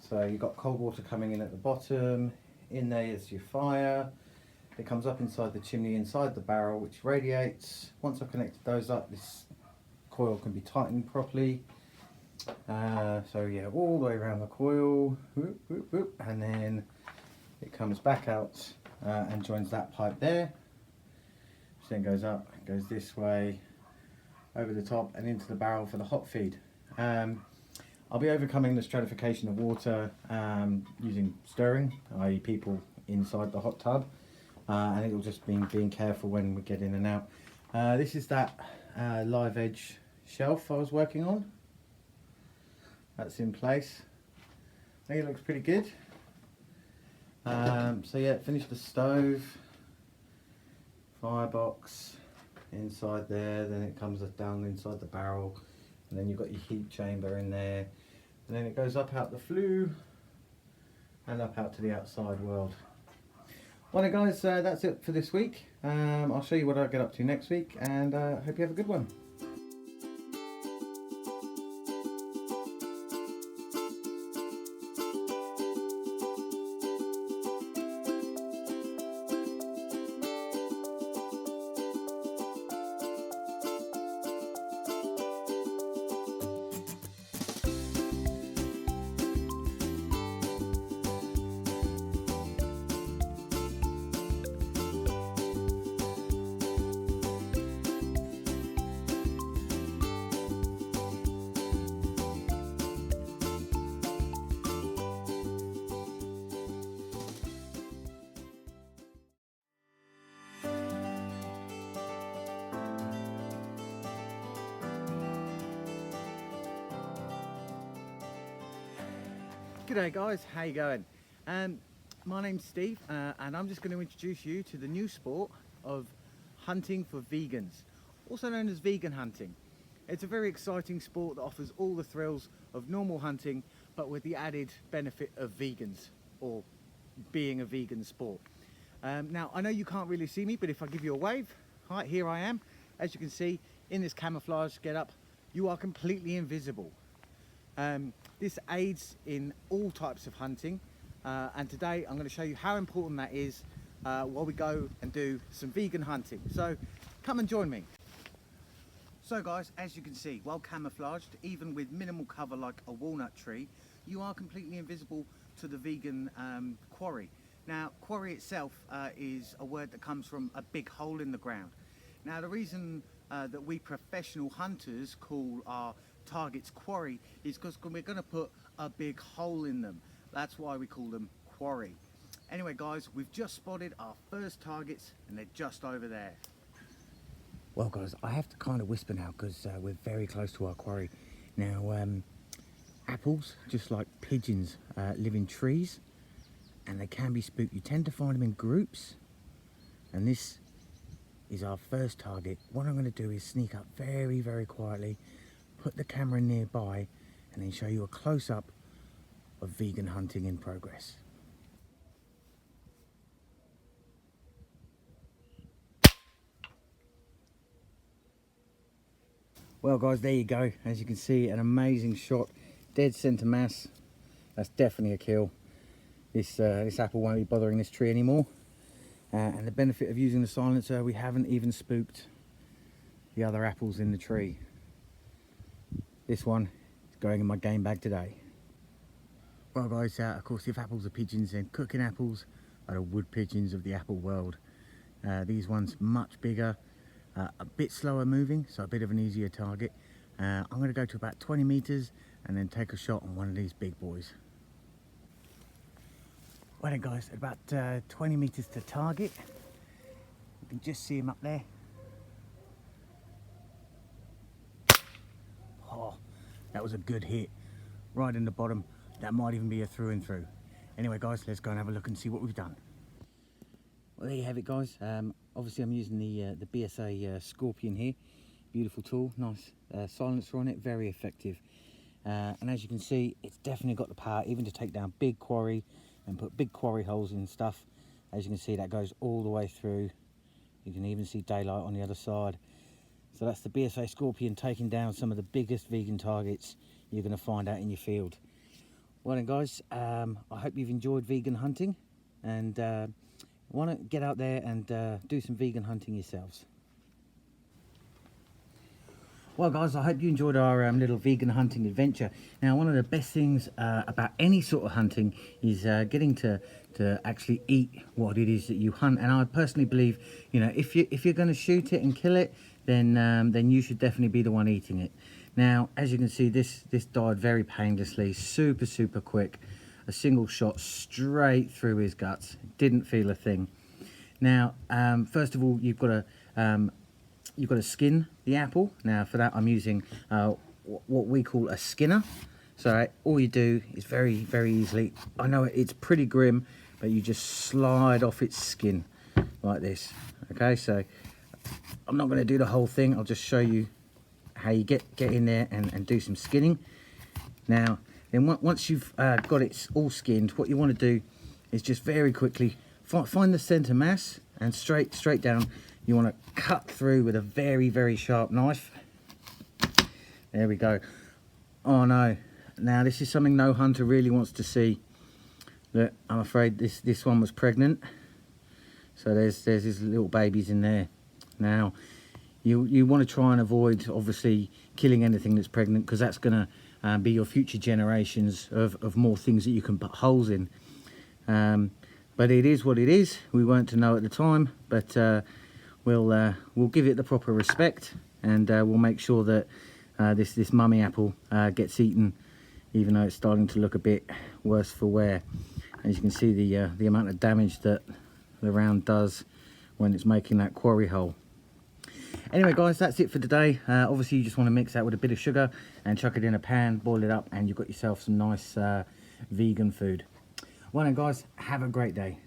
So you've got cold water coming in at the bottom. In there is your fire. It comes up inside the chimney, inside the barrel, which radiates. Once I've connected those up, this coil can be tightened properly. So yeah, all the way around the coil, whoop, whoop, whoop, and then it comes back out and joins that pipe there, which then goes up, goes this way, over the top and into the barrel for the hot feed. I'll be overcoming the stratification of water using stirring, i.e. people inside the hot tub, and it'll just be being careful when we get in and out. This is that live edge shelf I was working on. That's in place. I think it looks pretty good. So yeah, finished the stove, firebox inside there, then it comes down inside the barrel, and then you've got your heat chamber in there, and then it goes up out the flue and up out to the outside world. Well guys, that's it for this week. I'll show you what I get up to next week, and hope you have a good one. G'day guys, how you going? My name's Steve and I'm just going to introduce you to the new sport of hunting for vegans, also known as vegan hunting. It's a very exciting sport that offers all the thrills of normal hunting but with the added benefit of vegans, or being a vegan sport. Now I know you can't really see me, but if I give you a wave, right, here I am. As you can see in this camouflage getup, you are completely invisible. This aids in all types of hunting, and today I'm going to show you how important that is while we go and do some vegan hunting. So come and join me. So guys, as you can see, well camouflaged, even with minimal cover like a walnut tree, you are completely invisible to the vegan quarry. Now, quarry itself is a word that comes from a big hole in the ground. Now, the reason that we professional hunters call our targets quarry is because we're going to put a big hole in them. That's why we call them quarry. Anyway guys, we've just spotted our first targets and they're just over there. Well guys, I have to kind of whisper now because we're very close to our quarry. Now apples, just like pigeons, live in trees and they can be spooked. You tend to find them in groups, and this is our first target. What I'm going to do is sneak up very, very quietly, put the camera nearby, and then show you a close-up of vegan hunting in progress. Well guys, there you go. As you can see, an amazing shot, dead center mass. That's definitely a kill. This apple won't be bothering this tree anymore. And the benefit of using the silencer, we haven't even spooked the other apples in the tree. This one is going in my game bag today. Well guys, of course, if apples are pigeons, then cooking apples are the wood pigeons of the apple world. These ones much bigger, a bit slower moving, so a bit of an easier target. I'm going to go to about 20 meters and then take a shot on one of these big boys. Well then guys, at about 20 meters to target, you can just see him up there. Oh, that was a good hit, right in the bottom. That might even be a through and through. Anyway guys, let's go and have a look and see what we've done. Well, there you have it guys. Obviously I'm using the BSA Scorpion here. Beautiful tool, nice silencer on it, very effective. And as you can see, it's definitely got the power even to take down big quarry and put big quarry holes in stuff. As you can see, that goes all the way through. You can even see daylight on the other side. So that's the BSA Scorpion taking down some of the biggest vegan targets you're going to find out in your field. Well then guys, I hope you've enjoyed vegan hunting, and want to get out there and do some vegan hunting yourselves. Well guys, I hope you enjoyed our little vegan hunting adventure. Now, one of the best things about any sort of hunting is getting to actually eat what it is that you hunt. And I personally believe, you know, if you're going to shoot it and kill it, then you should definitely be the one eating it. Now, as you can see, this died very painlessly, super quick. A single shot straight through his guts. Didn't feel a thing. Now, first of all, you've got to skin the apple. Now for that I'm using what we call a skinner. So all you do is very easily, I know it's pretty grim, but you just slide off its skin like this. Okay, so I'm not going to do the whole thing, I'll just show you how you get in there and do some skinning. Now then once you've got it all skinned, what you want to do is just very quickly find the center mass and straight down. You want to cut through with a very sharp knife. There we go. Oh no, now this is something no hunter really wants to see. Look, I'm afraid this one was pregnant, so there's these little babies in there. Now you want to try and avoid obviously killing anything that's pregnant, because that's going to be your future generations of more things that you can put holes in. But it is what it is. We weren't to know at the time, but we'll give it the proper respect, and we'll make sure that this mummy apple gets eaten, even though it's starting to look a bit worse for wear. As you can see, the amount of damage that the round does when it's making that quarry hole. Anyway guys, that's it for today. Obviously you just want to mix that with a bit of sugar and chuck it in a pan, boil it up, and you've got yourself some nice vegan food. Well then guys, have a great day.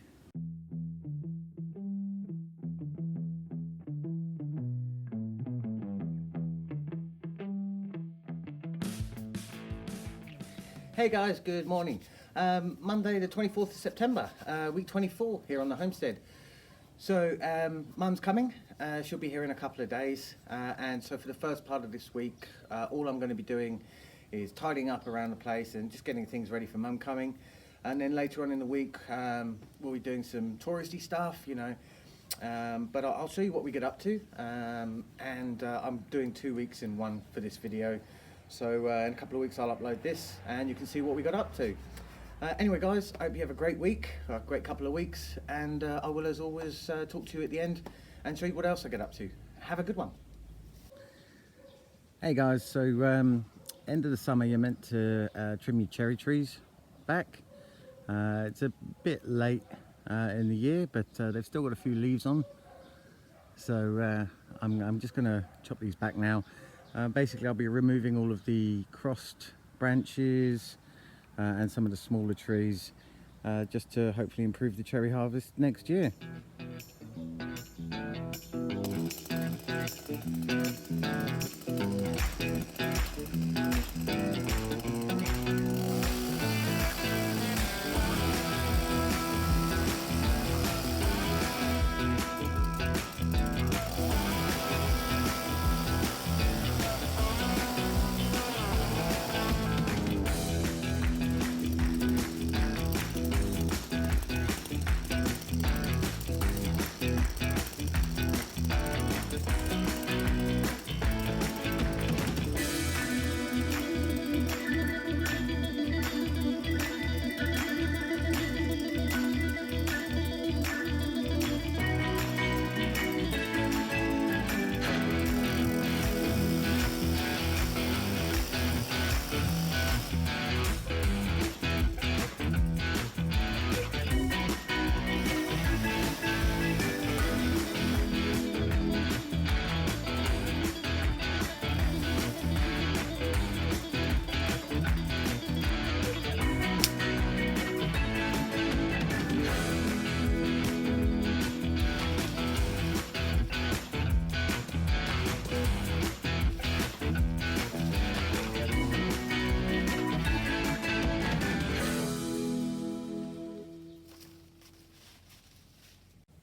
Hey guys, good morning. Monday the 24th of September, week 24 here on the Homestead. So Mum's coming, she'll be here in a couple of days, and so for the first part of this week, all I'm going to be doing is tidying up around the place and just getting things ready for Mum coming. And then later on in the week, we'll be doing some touristy stuff, you know, but I'll show you what we get up to, and I'm doing 2 weeks in one for this video. So in a couple of weeks I'll upload this and you can see what we got up to. Anyway guys, I hope you have a great week, a great couple of weeks, and I will as always talk to you at the end and show you what else I get up to. Have a good one. Hey guys, so end of the summer you're meant to trim your cherry trees back. It's a bit late in the year, but they've still got a few leaves on. So I'm just going to chop these back now. Basically I'll be removing all of the crossed branches and some of the smaller trees just to hopefully improve the cherry harvest next year.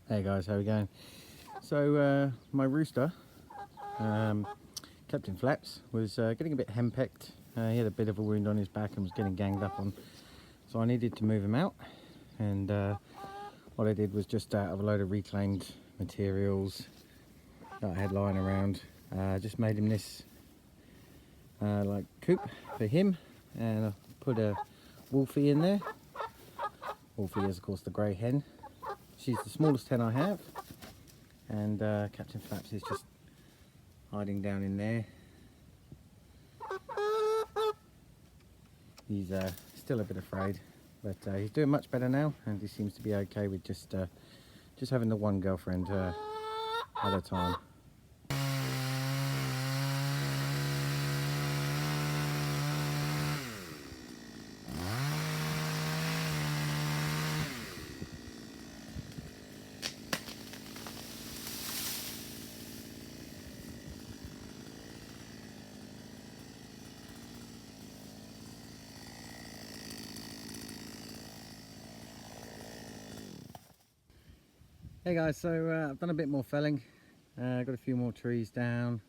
Hey guys, how we going? So my rooster, Captain Flaps, was getting a bit henpecked. He had a bit of a wound on his back and was getting ganged up on. So I needed to move him out, and what I did was just out of a load of reclaimed materials that I had lying around, just made him this like coop for him, and I put a Wolfie in there. Wolfie is of course the grey hen. She's the smallest hen I have, and Captain Flaps is just hiding down in there. He's still a bit afraid, but he's doing much better now, and he seems to be okay with just having the one girlfriend at a time. Hey guys, so I've done a bit more felling, got a few more trees down.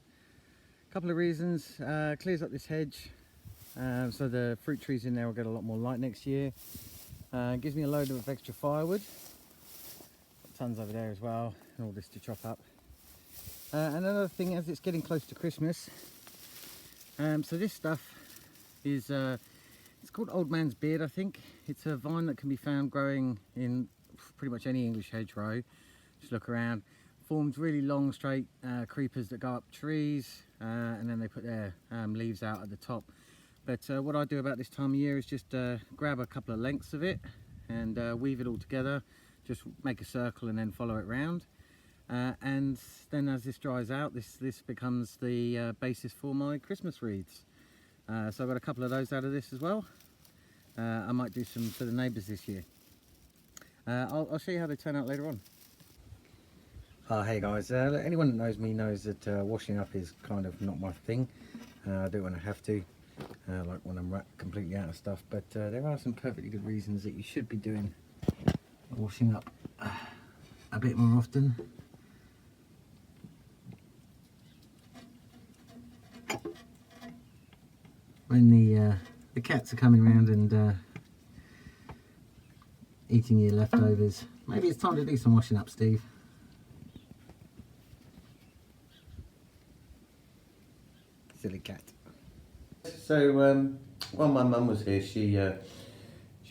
A couple of reasons: clears up this hedge, so the fruit trees in there will get a lot more light next year. Gives me a load of extra firewood, got tons over there as well, and all this to chop up. Another thing, as it's getting close to Christmas, so this stuff is it's called Old Man's Beard, I think. It's a vine that can be found growing in pretty much any English hedgerow. Just look around. Forms really long straight creepers that go up trees, and then they put their leaves out at the top. But what I do about this time of year is just grab a couple of lengths of it and weave it all together, just make a circle and then follow it round, and then as this dries out, this becomes the basis for my Christmas wreaths. So I've got a couple of those out of this as well. I might do some for the neighbours this year. I'll show you how they turn out later on. Hey guys, anyone that knows me knows that washing up is kind of not my thing. I do when I have to, like when I'm completely out of stuff, but there are some perfectly good reasons that you should be doing washing up a bit more often. When the cats are coming around and eating your leftovers, maybe it's time to do some washing up, Steve. Silly cat. So while my mum was here, she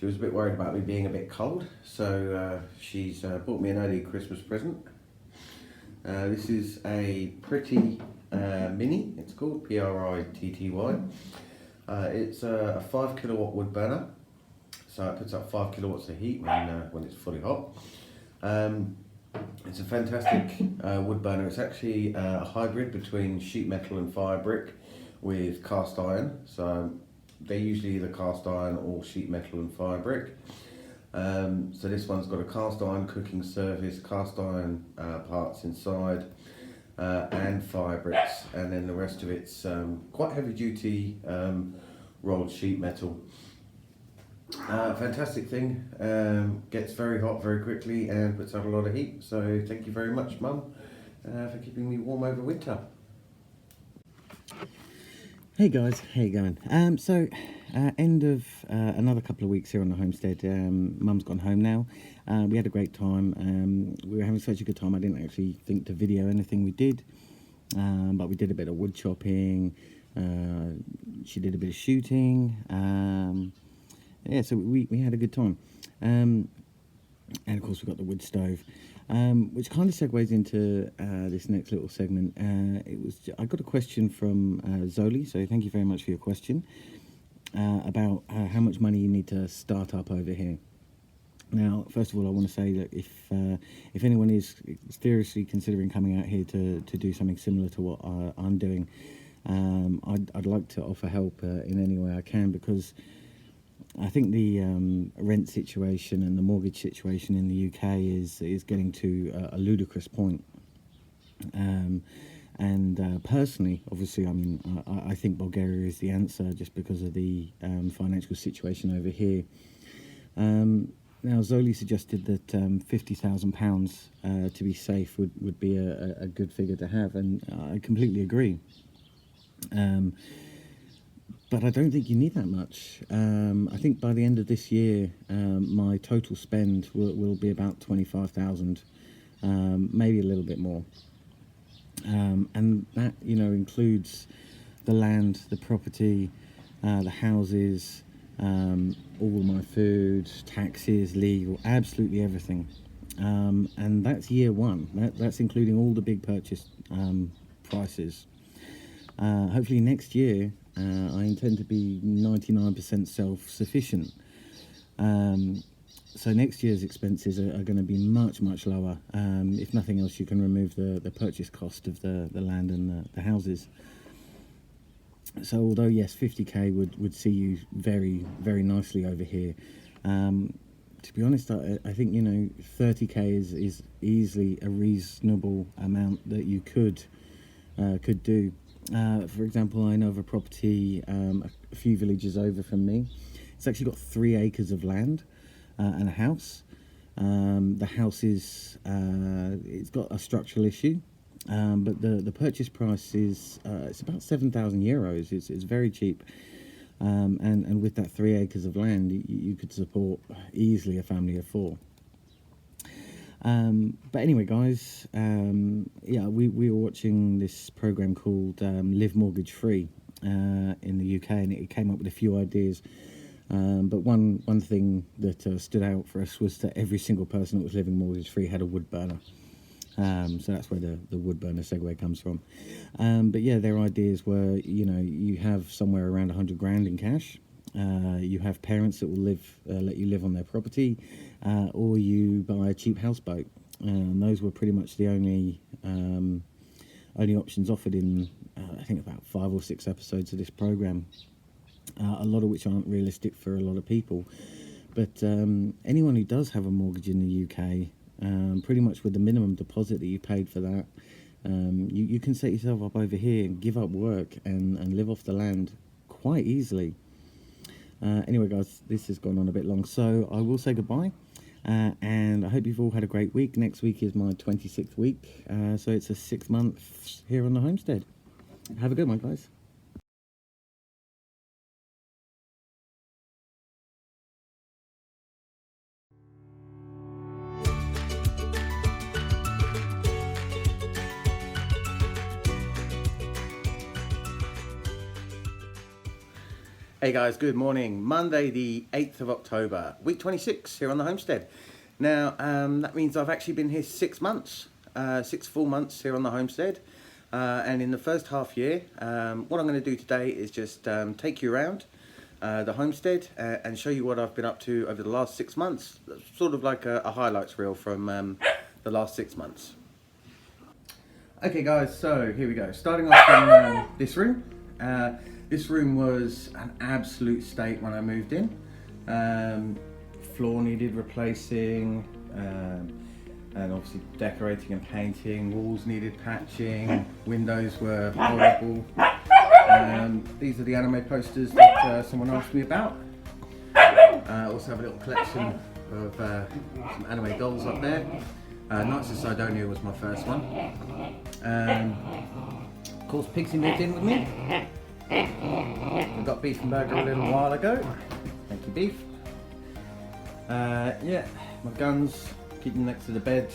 was a bit worried about me being a bit cold, so she's bought me an early Christmas present. This is a pretty mini. It's called PRITTY. It's a 5 kilowatt wood burner, so it puts up 5 kilowatts of heat when it's fully hot. It's a fantastic wood burner. It's actually a hybrid between sheet metal and fire brick with cast iron. So they're usually either cast iron or sheet metal and fire brick. So this one's got a cast iron cooking surface, cast iron parts inside, and fire bricks, and then the rest of it's quite heavy duty rolled sheet metal. Fantastic thing, gets very hot very quickly and puts out a lot of heat, so thank you very much, Mum, for keeping me warm over winter. Hey guys, how you going? End of another couple of weeks here on the homestead. Mum's gone home now. We had a great time. We were having such a good time I didn't actually think to video anything we did, but we did a bit of wood chopping. She did a bit of shooting. Yeah, so we had a good time. And of course we got the wood stove, which kind of segues into this next little segment. I got a question from Zoli, so thank you very much for your question, about how much money you need to start up over here. Now, first of all, I want to say that if anyone is seriously considering coming out here to do something similar to what I'm doing, I'd like to offer help in any way I can, because I think the rent situation and the mortgage situation in the UK is getting to a ludicrous point. Personally, obviously, I mean, I think Bulgaria is the answer just because of the financial situation over here. Now, Zoli suggested that £50,000 to be safe would be a good figure to have, and I completely agree. But I don't think you need that much. I think by the end of this year, my total spend will be about 25,000, maybe a little bit more. And that, includes the land, the property, the houses, all my food, taxes, legal, absolutely everything. And that's year one. That's including all the big purchase prices. Hopefully next year, I intend to be 99% self-sufficient. So next year's expenses are going to be much, much lower. If nothing else, you can remove the purchase cost of the land and the houses. So although, yes, 50k would see you very, very nicely over here, to be honest, I think, 30k is easily a reasonable amount that you could do. For example, I know of a property a few villages over from me. It's actually got 3 acres of land and a house. The house is it's got a structural issue, but the purchase price is it's about 7,000 euros. It's very cheap, and with that 3 acres of land, you could support easily a family of 4. But anyway, guys, yeah, we were watching this program called Live Mortgage Free in the UK, and it came up with a few ideas. But one thing that stood out for us was that every single person that was living mortgage free had a wood burner. So that's where the wood burner segue comes from. But yeah, their ideas were, you have somewhere around 100 grand in cash. You have parents that will let you live on their property, or you buy a cheap houseboat. And those were pretty much the only options offered in I think about 5 or 6 episodes of this program. a lot of which aren't realistic for a lot of people. But anyone who does have a mortgage in the UK, pretty much with the minimum deposit that you paid for that, you can set yourself up over here and give up work and live off the land quite easily. Anyway guys, this has gone on a bit long, so I will say goodbye, and I hope you've all had a great week. Next week is my 26th week, so it's a 6 months here on the homestead. Have a good one, guys. Hey guys, good morning. Monday the 8th of October, week 26 here on the homestead. Now that means I've actually been here 6 months, 6 full months here on the homestead. And in the first half year, what I'm going to do today is just take you around the homestead and show you what I've been up to over the last 6 months. Sort of like a highlights reel from the last 6 months. Okay guys, so here we go. Starting off in this room. This room was an absolute state when I moved in. Floor needed replacing, and obviously decorating and painting. Walls needed patching. Windows were horrible. These are the anime posters that someone asked me about. I also have a little collection of some anime dolls up there. Knights of Sidonia was my first one. Of course, Pixie moved in with me. I got beef and burger a little while ago. Thank you, beef. Yeah, my guns, keep them next to the bed,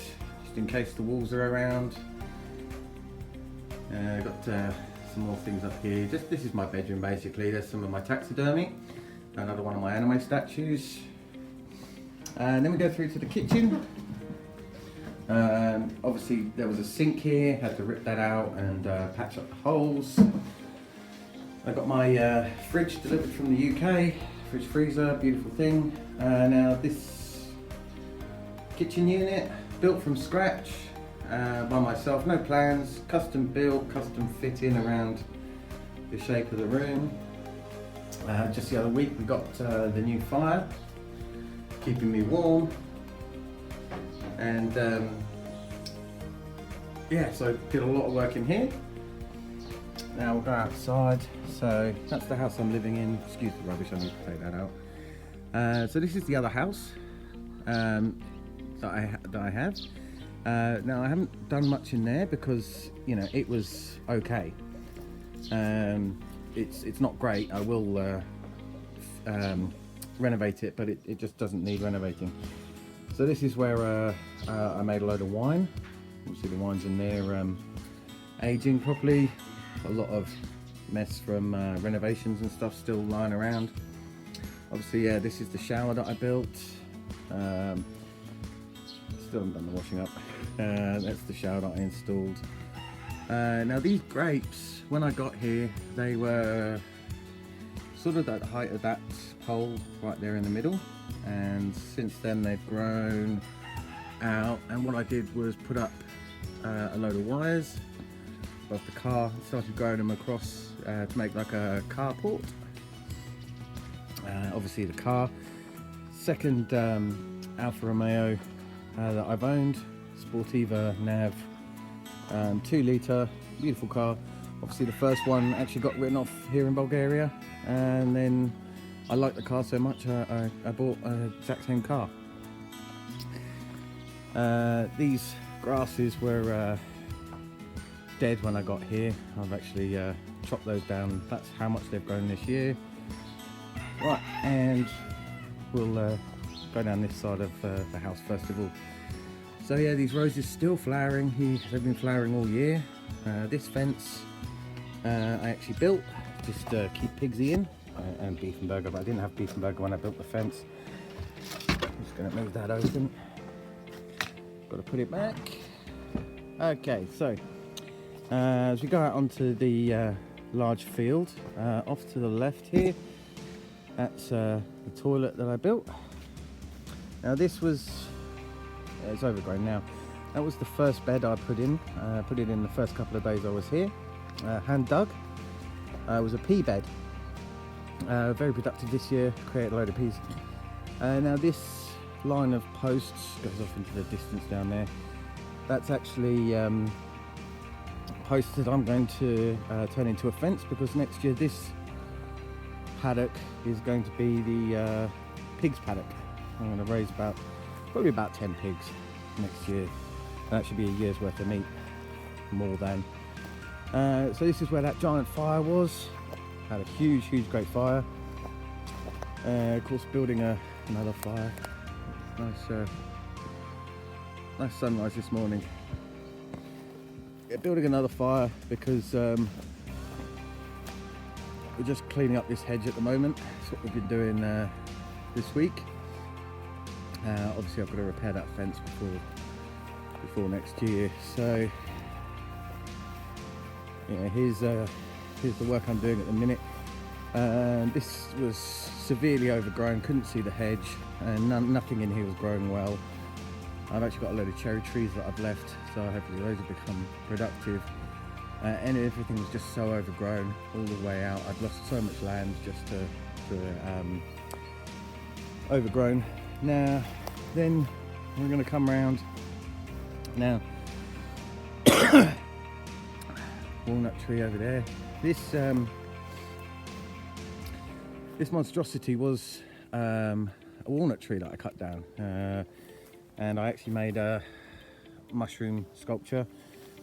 just in case the wolves are around. Got some more things up here. This is my bedroom basically. There's some of my taxidermy, another one of my anime statues. And then we go through to the kitchen. Obviously there was a sink here, had to rip that out and patch up the holes. I got my fridge delivered from the UK, fridge freezer, beautiful thing. Now this kitchen unit, built from scratch by myself, no plans, custom built, custom fitting around the shape of the room. Just the other week we got the new fire, keeping me warm. And yeah, so did a lot of work in here. Now we'll go outside. So that's the house I'm living in. Excuse the rubbish, I need to take that out. So this is the other house that I have. Now I haven't done much in there because, you know, it was okay. It's not great. I will renovate it, but it just doesn't need renovating. So this is where I made a load of wine. Obviously the wine's in there aging properly. A lot of mess from renovations and stuff still lying around. Obviously, yeah, this is the shower that I built. Still haven't done the washing up. That's the shower that I installed. Now these grapes, when I got here, they were sort of at the height of that pole right there in the middle. And since then they've grown out. And what I did was put up a load of wires above the car, started growing them across to make like a carport. Obviously the car, second Alfa Romeo that I've owned, Sportiva Nav, 2 litre, beautiful car. Obviously the first one actually got written off here in Bulgaria, and then I liked the car so much I bought an exact same car. These grasses were dead when I got here. I've actually chopped those down. That's how much they've grown this year. Right, and we'll go down this side of the house first of all. So yeah, these roses still flowering. They've been flowering all year. This fence I actually built just to keep Pigsy in and beef and burger, but I didn't have beef and burger when I built the fence. I'm just going to move that open. Got to put it back. Okay, so as we go out onto the large field, off to the left here, that's the toilet that I built. Now this was, it's overgrown now. That was the first bed I put in. Put it in the first couple of days I was here. Hand dug. It was a pea bed. Very productive this year, created a load of peas. Now this line of posts goes off into the distance down there. That's actually posts that I'm going to turn into a fence, because next year this paddock is going to be the pigs paddock. I'm going to raise probably about 10 pigs next year. That should be a year's worth of meat, more than. So this is where that giant fire was. Had a huge great fire. Of course, building another fire. Nice sunrise this morning. Yeah, building another fire because we're just cleaning up this hedge at the moment. That's what we've been doing this week. Obviously I've got to repair that fence before next year. So yeah, here's the work I'm doing at the minute. This was severely overgrown, couldn't see the hedge, and nothing in here was growing well. I've actually got a load of cherry trees that I've left, so hopefully those will become productive. And everything was just so overgrown all the way out. I'd lost so much land just to overgrown. Now, then we're going to come round. Now, walnut tree over there. This monstrosity was a walnut tree that I cut down, and I actually made a mushroom sculpture.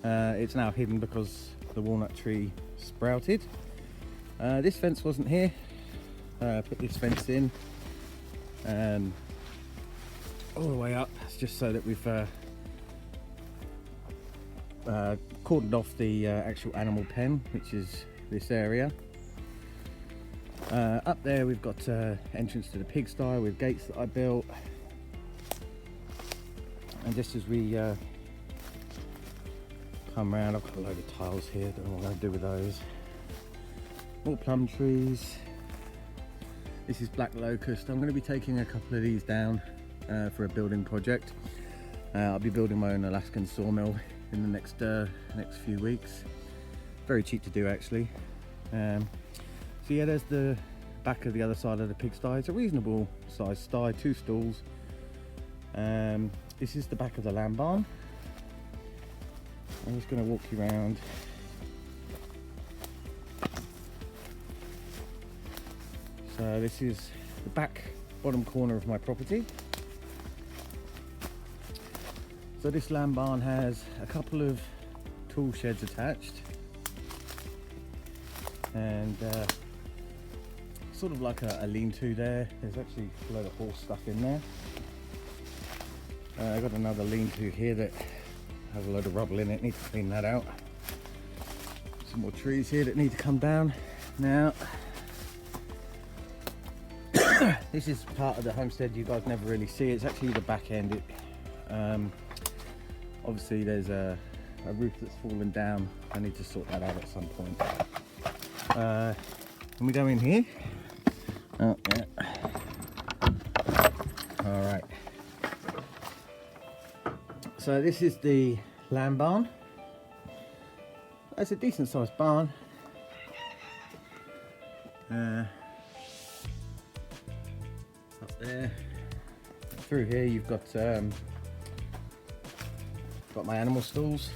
It's now hidden because the walnut tree sprouted. This fence wasn't here. Put this fence in all the way up. It's just so that we've cordoned off the actual animal pen, which is this area. Up there we've got entrance to the pigsty with gates that I built, and just as we come round, I've got a load of tiles here. Don't know what I'm going to do with those. More plum trees. This is black locust. I'm going to be taking a couple of these down for a building project. I'll be building my own Alaskan sawmill in the next few weeks. Very cheap to do, actually. So yeah, there's the back of the other side of the pigsty. It's a reasonable sized sty, 2 stalls. This is the back of the lamb barn. I'm just going to walk you around. So this is the back bottom corner of my property. So this lamb barn has a couple of tool sheds attached, and sort of like a lean-to there. There's actually a load of horse stuff in there. I've got another lean-to here that has a load of rubble in it. Need to clean that out. Some more trees here that need to come down. Now, this is part of the homestead you guys never really see. It's actually the back end. Obviously there's a roof that's fallen down. I need to sort that out at some point. When we go in here, oh yeah, all right. So this is the lamb barn. It's a decent sized barn. Up there, through here you've got my animal stalls.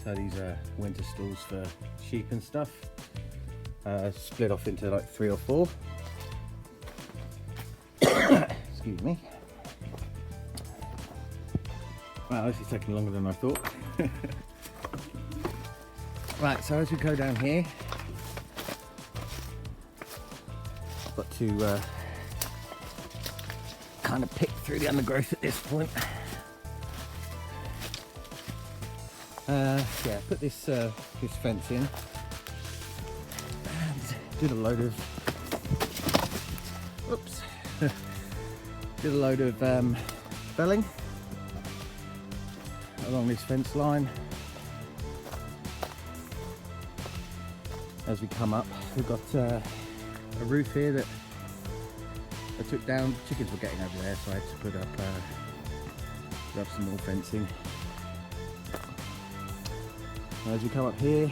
So these are winter stalls for sheep and stuff. Split off into like 3 or 4. Excuse me. Wow, this is taking longer than I thought. Right, so as we go down here, I've got to kind of pick through the undergrowth at this point. Yeah, put this fence in and did a load of felling along this fence line. As we come up, we've got a roof here that I took down. Chickens were getting over there, so I had to put up some more fencing. As we come up here,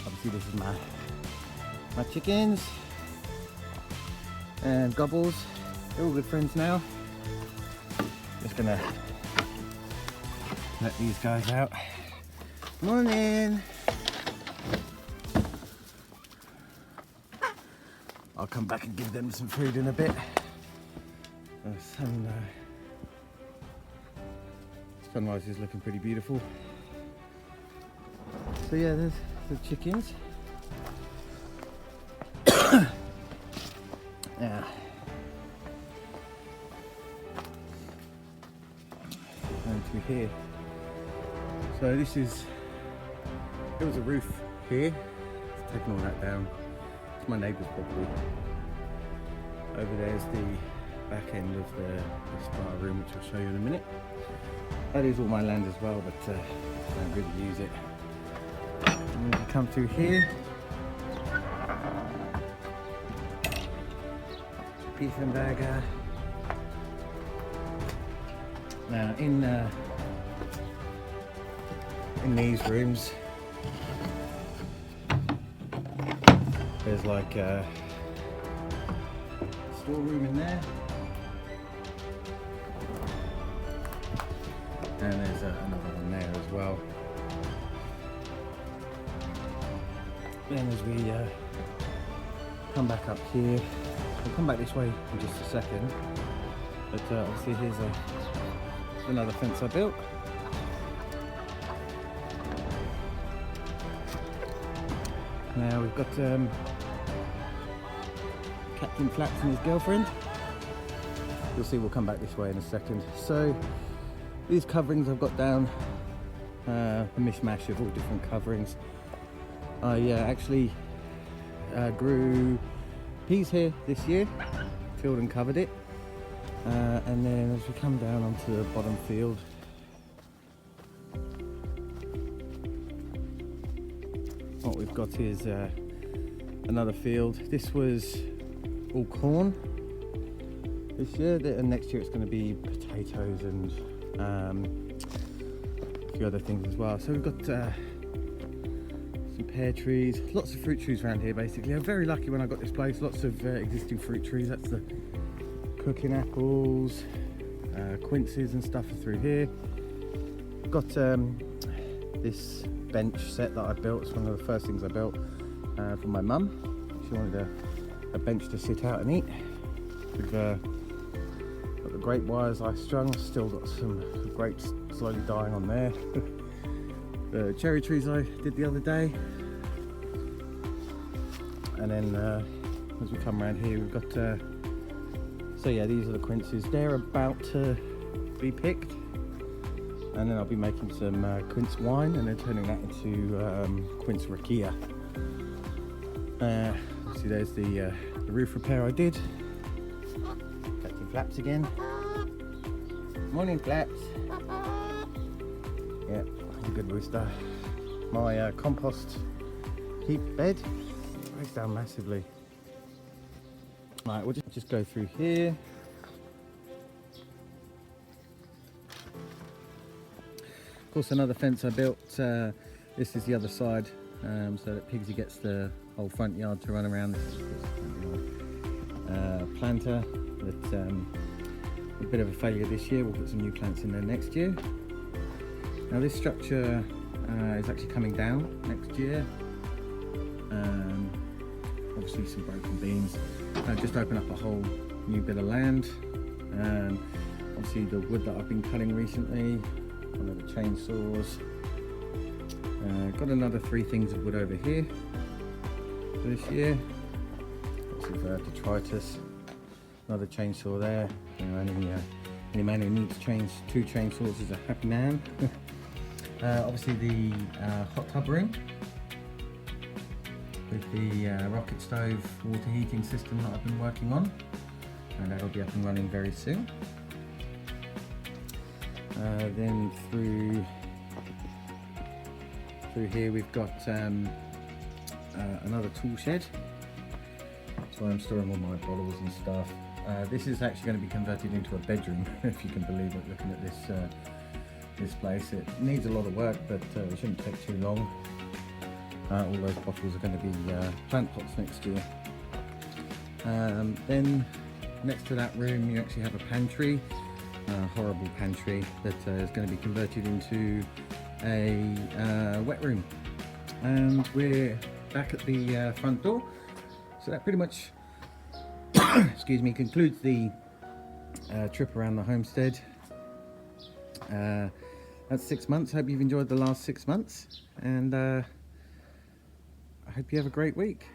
obviously Basically, this is my chickens and Gobbles. They're all good friends now. Just gonna let these guys out. Morning. I'll come back and give them some food in a bit. Sunrise is looking pretty beautiful. So yeah, there's the chickens. Yeah. And through here. So this is, there was a roof here. It's taken all that down. It's my neighbour's property. Over there is the back end of the spa room, which I'll show you in a minute. That is all my land as well, but I don't really use it. And if you come through here, Piefenberger. Now in these rooms, there's like a storeroom in there, and there's another one there as well. Then as we come back up here, we'll come back this way in just a second, but obviously here's another fence I built. Now we've got Captain Flaps and his girlfriend. You'll see we'll come back this way in a second. So these coverings I've got down, a mishmash of all different coverings. I actually grew peas here this year, filled and covered it, and then as we come down onto the bottom field, what we've got is another field. This was all corn this year, and next year it's going to be potatoes and a few other things as well. So we've got some pear trees, lots of fruit trees around here basically. I'm very lucky when I got this place, lots of existing fruit trees. That's the cooking apples, quinces and stuff are through here. Got this bench set that I built. It's one of the first things I built for my mum. She wanted a bench to sit out and eat. We've got the grape wires I strung, still got some grapes slowly dying on there. The cherry trees I did the other day. And then as we come around here, we've got, so yeah, these are the quinces. They're about to be picked. And then I'll be making some quince wine and then turning that into quince rakia. See, there's the roof repair I did. Captain Flaps again. Morning, Flaps. Yeah, he's a good rooster. My compost heap bed breaks down massively. Right, we'll just go through here. Of course, another fence I built. This is the other side, so that Pigsy gets the whole front yard to run around. This is of course a planter that's a bit of a failure this year. We'll put some new plants in there next year. Now this structure is actually coming down next year. Obviously some broken beams. Just open up a whole new bit of land. Obviously the wood that I've been cutting recently, one of the chainsaws. Got another 3 things of wood over here for this year. Lots of detritus. Another chainsaw there. You know, any man who needs 2 chainsaws is a happy man. Obviously the hot tub room with the rocket stove water heating system that I've been working on, and that'll be up and running very soon. Then through here we've got another tool shed. That's where I'm storing all my bottles and stuff. This is actually going to be converted into a bedroom, if you can believe it, looking at this place. It needs a lot of work, but it shouldn't take too long. All those bottles are going to be plant pots next year. Then next to that room you actually have a pantry, horrible pantry that is going to be converted into a wet room. And we're back at the front door, so that pretty much excuse me, concludes the trip around the homestead. That's 6 months. Hope you've enjoyed the last 6 months, and I hope you have a great week.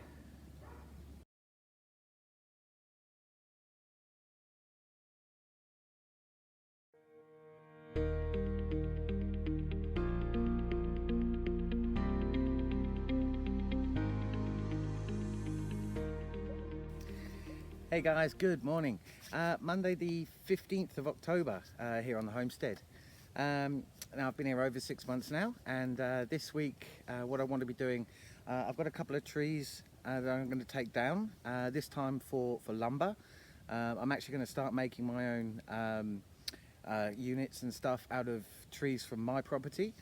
Hey guys, good morning. Monday the 15th of October here on the homestead. Now I've been here over 6 months now, and this week what I want to be doing, I've got a couple of trees that I'm going to take down, this time for lumber. I'm actually going to start making my own units and stuff out of trees from my property.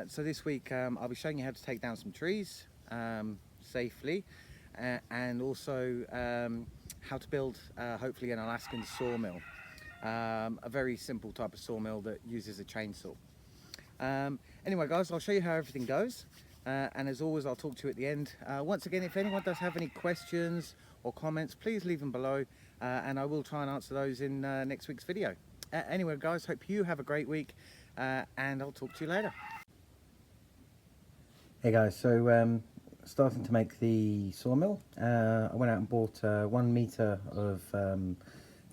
So this week I'll be showing you how to take down some trees safely, and also how to build hopefully an Alaskan sawmill, a very simple type of sawmill that uses a chainsaw. Anyway guys, I'll show you how everything goes, and as always I'll talk to you at the end. Once again, if anyone does have any questions or comments, please leave them below, and I will try and answer those in next week's video. Anyway guys, hope you have a great week, and I'll talk to you later. Hey guys, so starting to make the sawmill. I went out and bought 1 meter of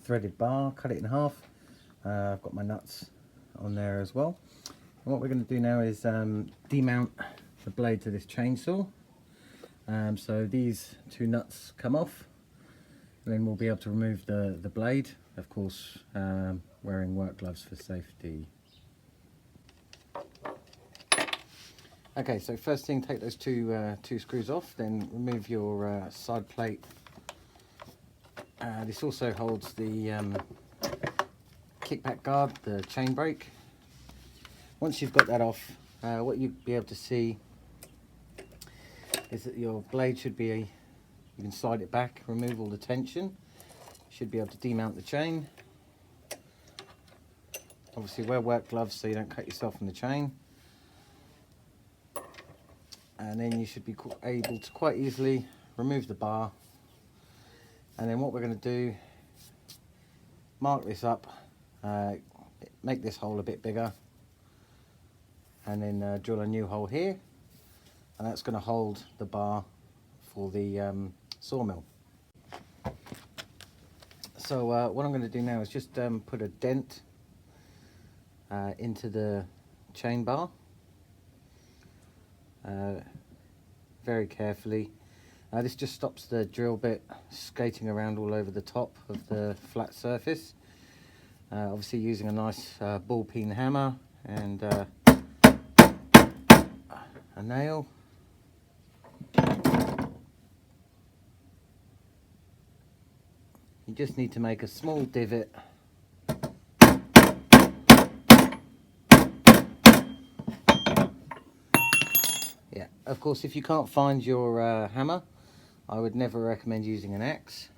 threaded bar, cut it in half. I've got my nuts on there as well. And what we're going to do now is demount the blade to this chainsaw. So these 2 nuts come off, and then we'll be able to remove the blade, of course wearing work gloves for safety. Okay, so first thing, take those two screws off, then remove your side plate. This also holds the kickback guard, the chain brake. Once you've got that off, what you'll be able to see is that your blade should be, you can slide it back, remove all the tension. Should be able to demount the chain. Obviously wear work gloves so you don't cut yourself on the chain. And then you should be able to quite easily remove the bar. And then what we're going to do, mark this up, make this hole a bit bigger, and then drill a new hole here, and that's going to hold the bar for the sawmill. So what I'm going to do now is just put a dent into the chain bar. Very carefully. This just stops the drill bit skating around all over the top of the flat surface. Obviously using a nice ball peen hammer and a nail. You just need to make a small divot. Yeah, of course, if you can't find your hammer, I would never recommend using an axe.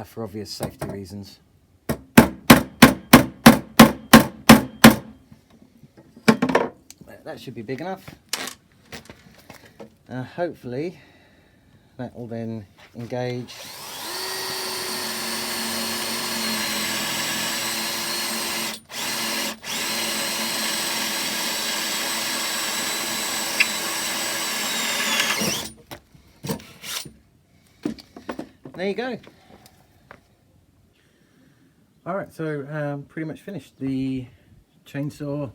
For obvious safety reasons. That should be big enough. Hopefully that will then engage. There you go. Alright, so pretty much finished. The chainsaw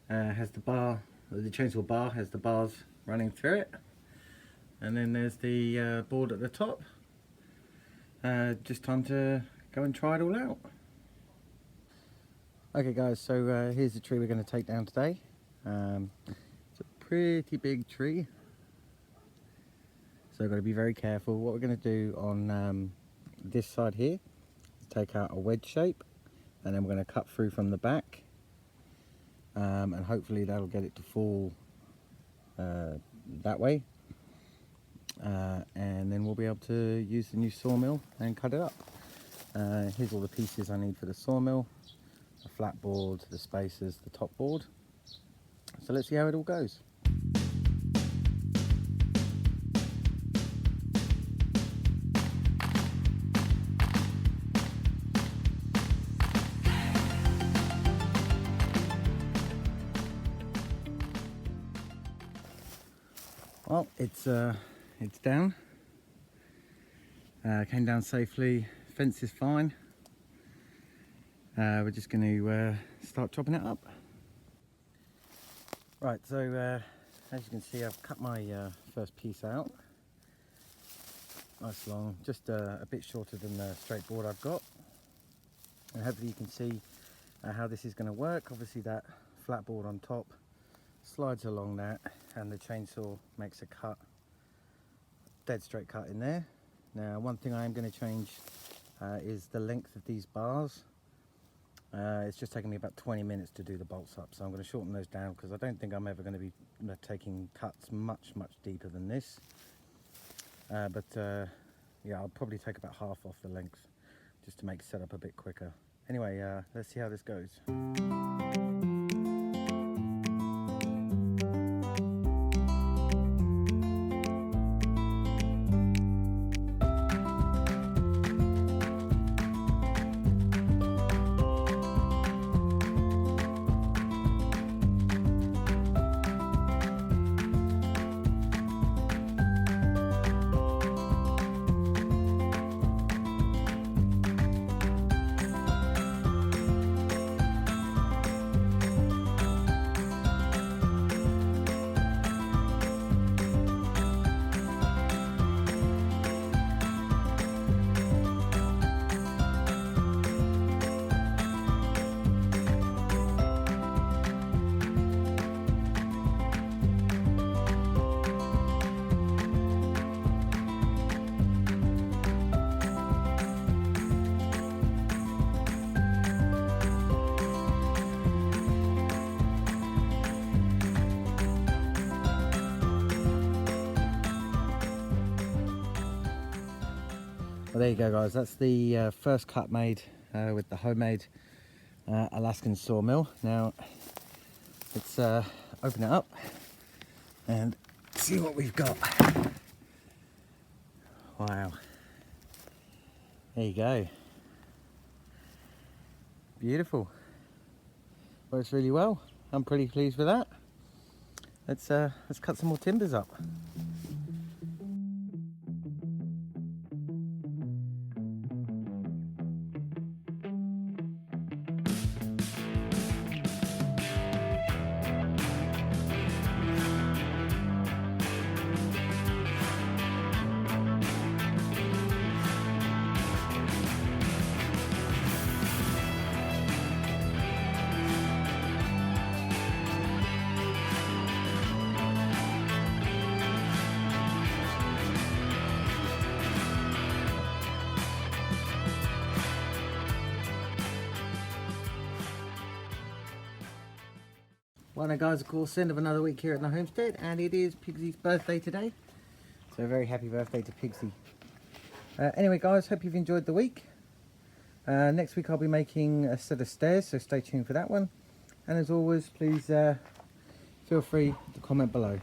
has the bar, the chainsaw bar has the bars running through it, and then there's the board at the top. Just time to go and try it all out. Okay guys, so here's the tree we're going to take down today. It's a pretty big tree, so I've got to be very careful. What we're going to do on this side here to take out a wedge shape, and then we're going to cut through from the back, and hopefully that'll get it to fall that way, and then we'll be able to use the new sawmill and cut it up. Here's all the pieces I need for the sawmill: the flat board, the spacers, the top board. So let's see how it all goes. Well, it's down. Came down safely. Fence is fine. We're just going to start chopping it up. Right, so as you can see, I've cut my first piece out. Nice long, just a bit shorter than the straight board I've got. And hopefully you can see how this is going to work. Obviously that flat board on top slides along that, and the chainsaw makes a cut, dead straight cut in there. Now one thing I am going to change is the length of these bars. It's just taking me about 20 minutes to do the bolts up, so I'm going to shorten those down because I don't think I'm ever going to be taking cuts much deeper than this. Yeah, I'll probably take about half off the length just to make the setup a bit quicker. Anyway, let's see how this goes. Well, there you go, guys. That's the first cut made with the homemade Alaskan sawmill. Now let's open it up and see what we've got. Wow, there you go. Beautiful. Works really well. I'm pretty pleased with that. Let's cut some more timbers up. Well now guys, of course, end of another week here at the homestead, and it is Pigsy's birthday today. So very happy birthday to Pigsy. Anyway guys, hope you've enjoyed the week. Next week I'll be making a set of stairs, so stay tuned for that one. And as always, please feel free to comment below.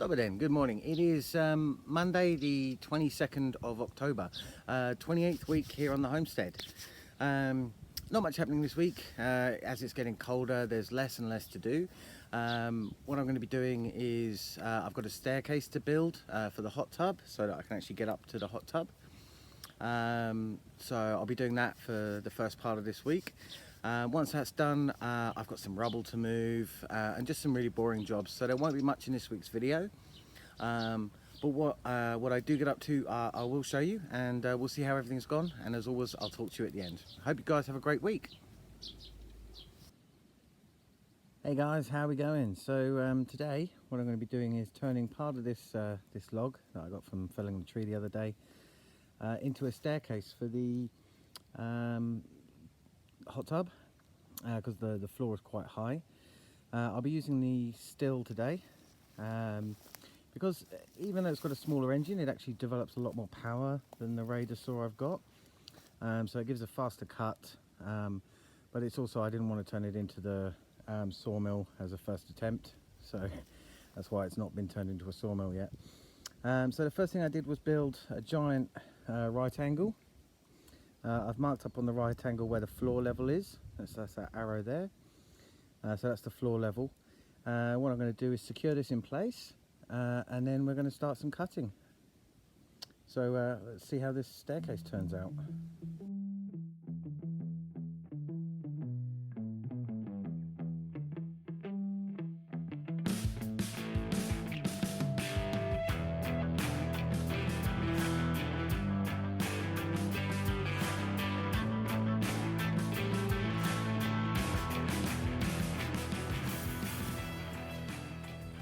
Then, good morning. It is Monday the 22nd of October, 28th week here on the homestead. Not much happening this week. As it's getting colder, there's less and less to do. What I'm going to be doing is I've got a staircase to build for the hot tub so that I can actually get up to the hot tub. So I'll be doing that for the first part of this week. Once that's done, I've got some rubble to move and just some really boring jobs, so there won't be much in this week's video. But what I do get up to, I will show you, and we'll see how everything's gone. And as always, I'll talk to you at the end. Hope you guys have a great week. Hey guys, how are we going? So today, what I'm going to be doing is turning part of this this log that I got from felling the tree the other day into a staircase for the hot tub, because the floor is quite high. I'll be using the still today. Because even though it's got a smaller engine, it actually develops a lot more power than the Raider saw I've got. So it gives a faster cut, but it's also, I didn't want to turn it into the sawmill as a first attempt, so that's why it's not been turned into a sawmill yet. So the first thing I did was build a giant right angle. I've marked up on the right angle where the floor level is. That's that arrow there. So that's the floor level. What I'm going to do is secure this in place. And then we're going to start some cutting. So let's see how this staircase turns out.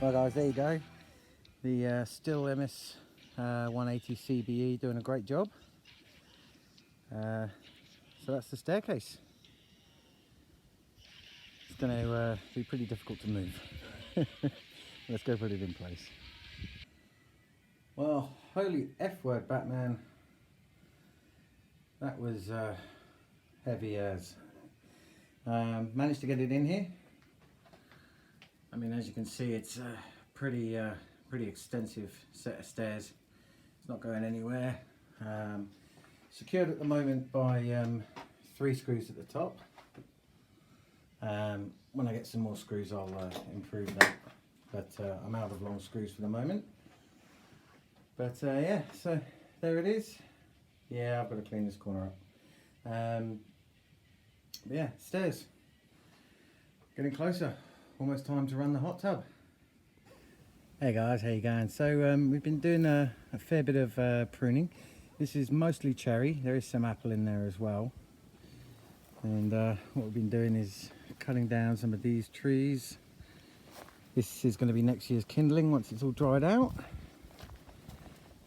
Well guys, there you go. The Still MS 180 CBE doing a great job. So that's the staircase. It's going to be pretty difficult to move. Let's go put it in place. Well, holy F word, Batman. That was heavy as. Managed to get it in here. I mean, as you can see, it's pretty extensive set of stairs. It's not going anywhere. Secured at the moment by 3 screws at the top. When I get some more screws, I'll improve that, but I'm out of long screws for the moment. But yeah, so there it is. Yeah, I've got to clean this corner up. Yeah, stairs getting closer. Almost time to run the hot tub. Hey guys, how you going? So we've been doing a fair bit of pruning. This is mostly cherry. There is some apple in there as well. And what we've been doing is cutting down some of these trees. This is going to be next year's kindling once it's all dried out.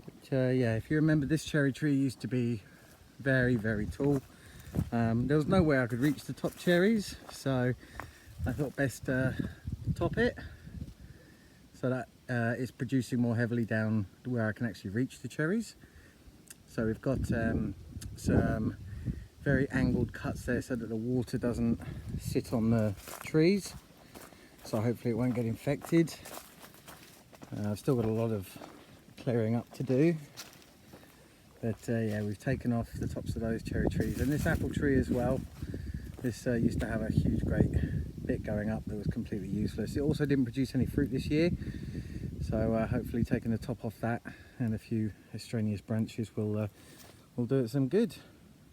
But yeah, if you remember, this cherry tree used to be very, very tall. There was no way I could reach the top cherries, so I thought best top it, so that it's producing more heavily down where I can actually reach the cherries. So we've got some very angled cuts there so that the water doesn't sit on the trees, so hopefully it won't get infected. I've still got a lot of clearing up to do, but yeah, we've taken off the tops of those cherry trees, and this apple tree as well. This used to have a huge great bit going up that was completely useless. It also didn't produce any fruit this year, so hopefully taking the top off that and a few extraneous branches will do it some good.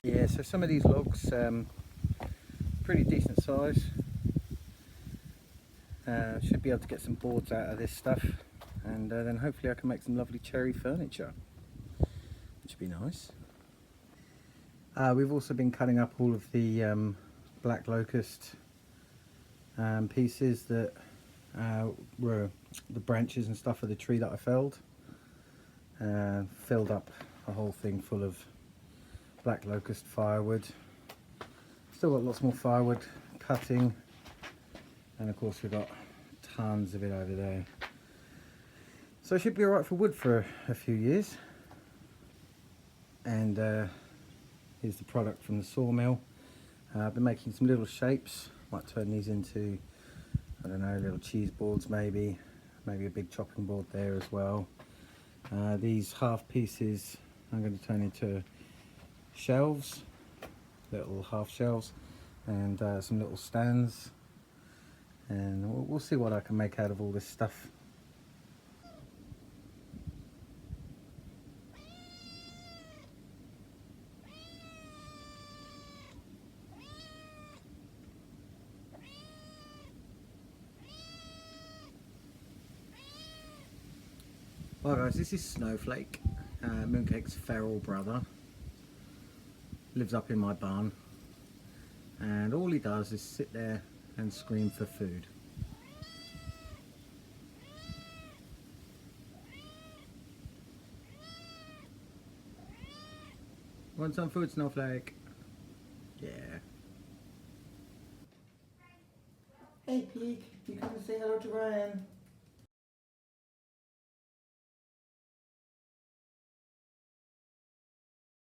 Yeah, so some of these logs, pretty decent size. Should be able to get some boards out of this stuff, and then hopefully I can make some lovely cherry furniture, which would be nice. We've also been cutting up all of the black locust pieces that were the branches and stuff of the tree that I felled. Filled up a whole thing full of black locust firewood. Still got lots more firewood cutting, and of course we've got tons of it over there. So it should be alright for wood for a few years. And here's the product from the sawmill. I've been making some little shapes. Might turn these into, I don't know, little cheese boards maybe a big chopping board there as well. These half pieces I'm going to turn into shelves, little half shelves, and some little stands, and we'll see what I can make out of all this stuff. Well guys, this is Snowflake, Mooncake's feral brother. Lives up in my barn, and all he does is sit there and scream for food. Want some food, Snowflake? Yeah. Hey pig, you come and say hello to Ryan.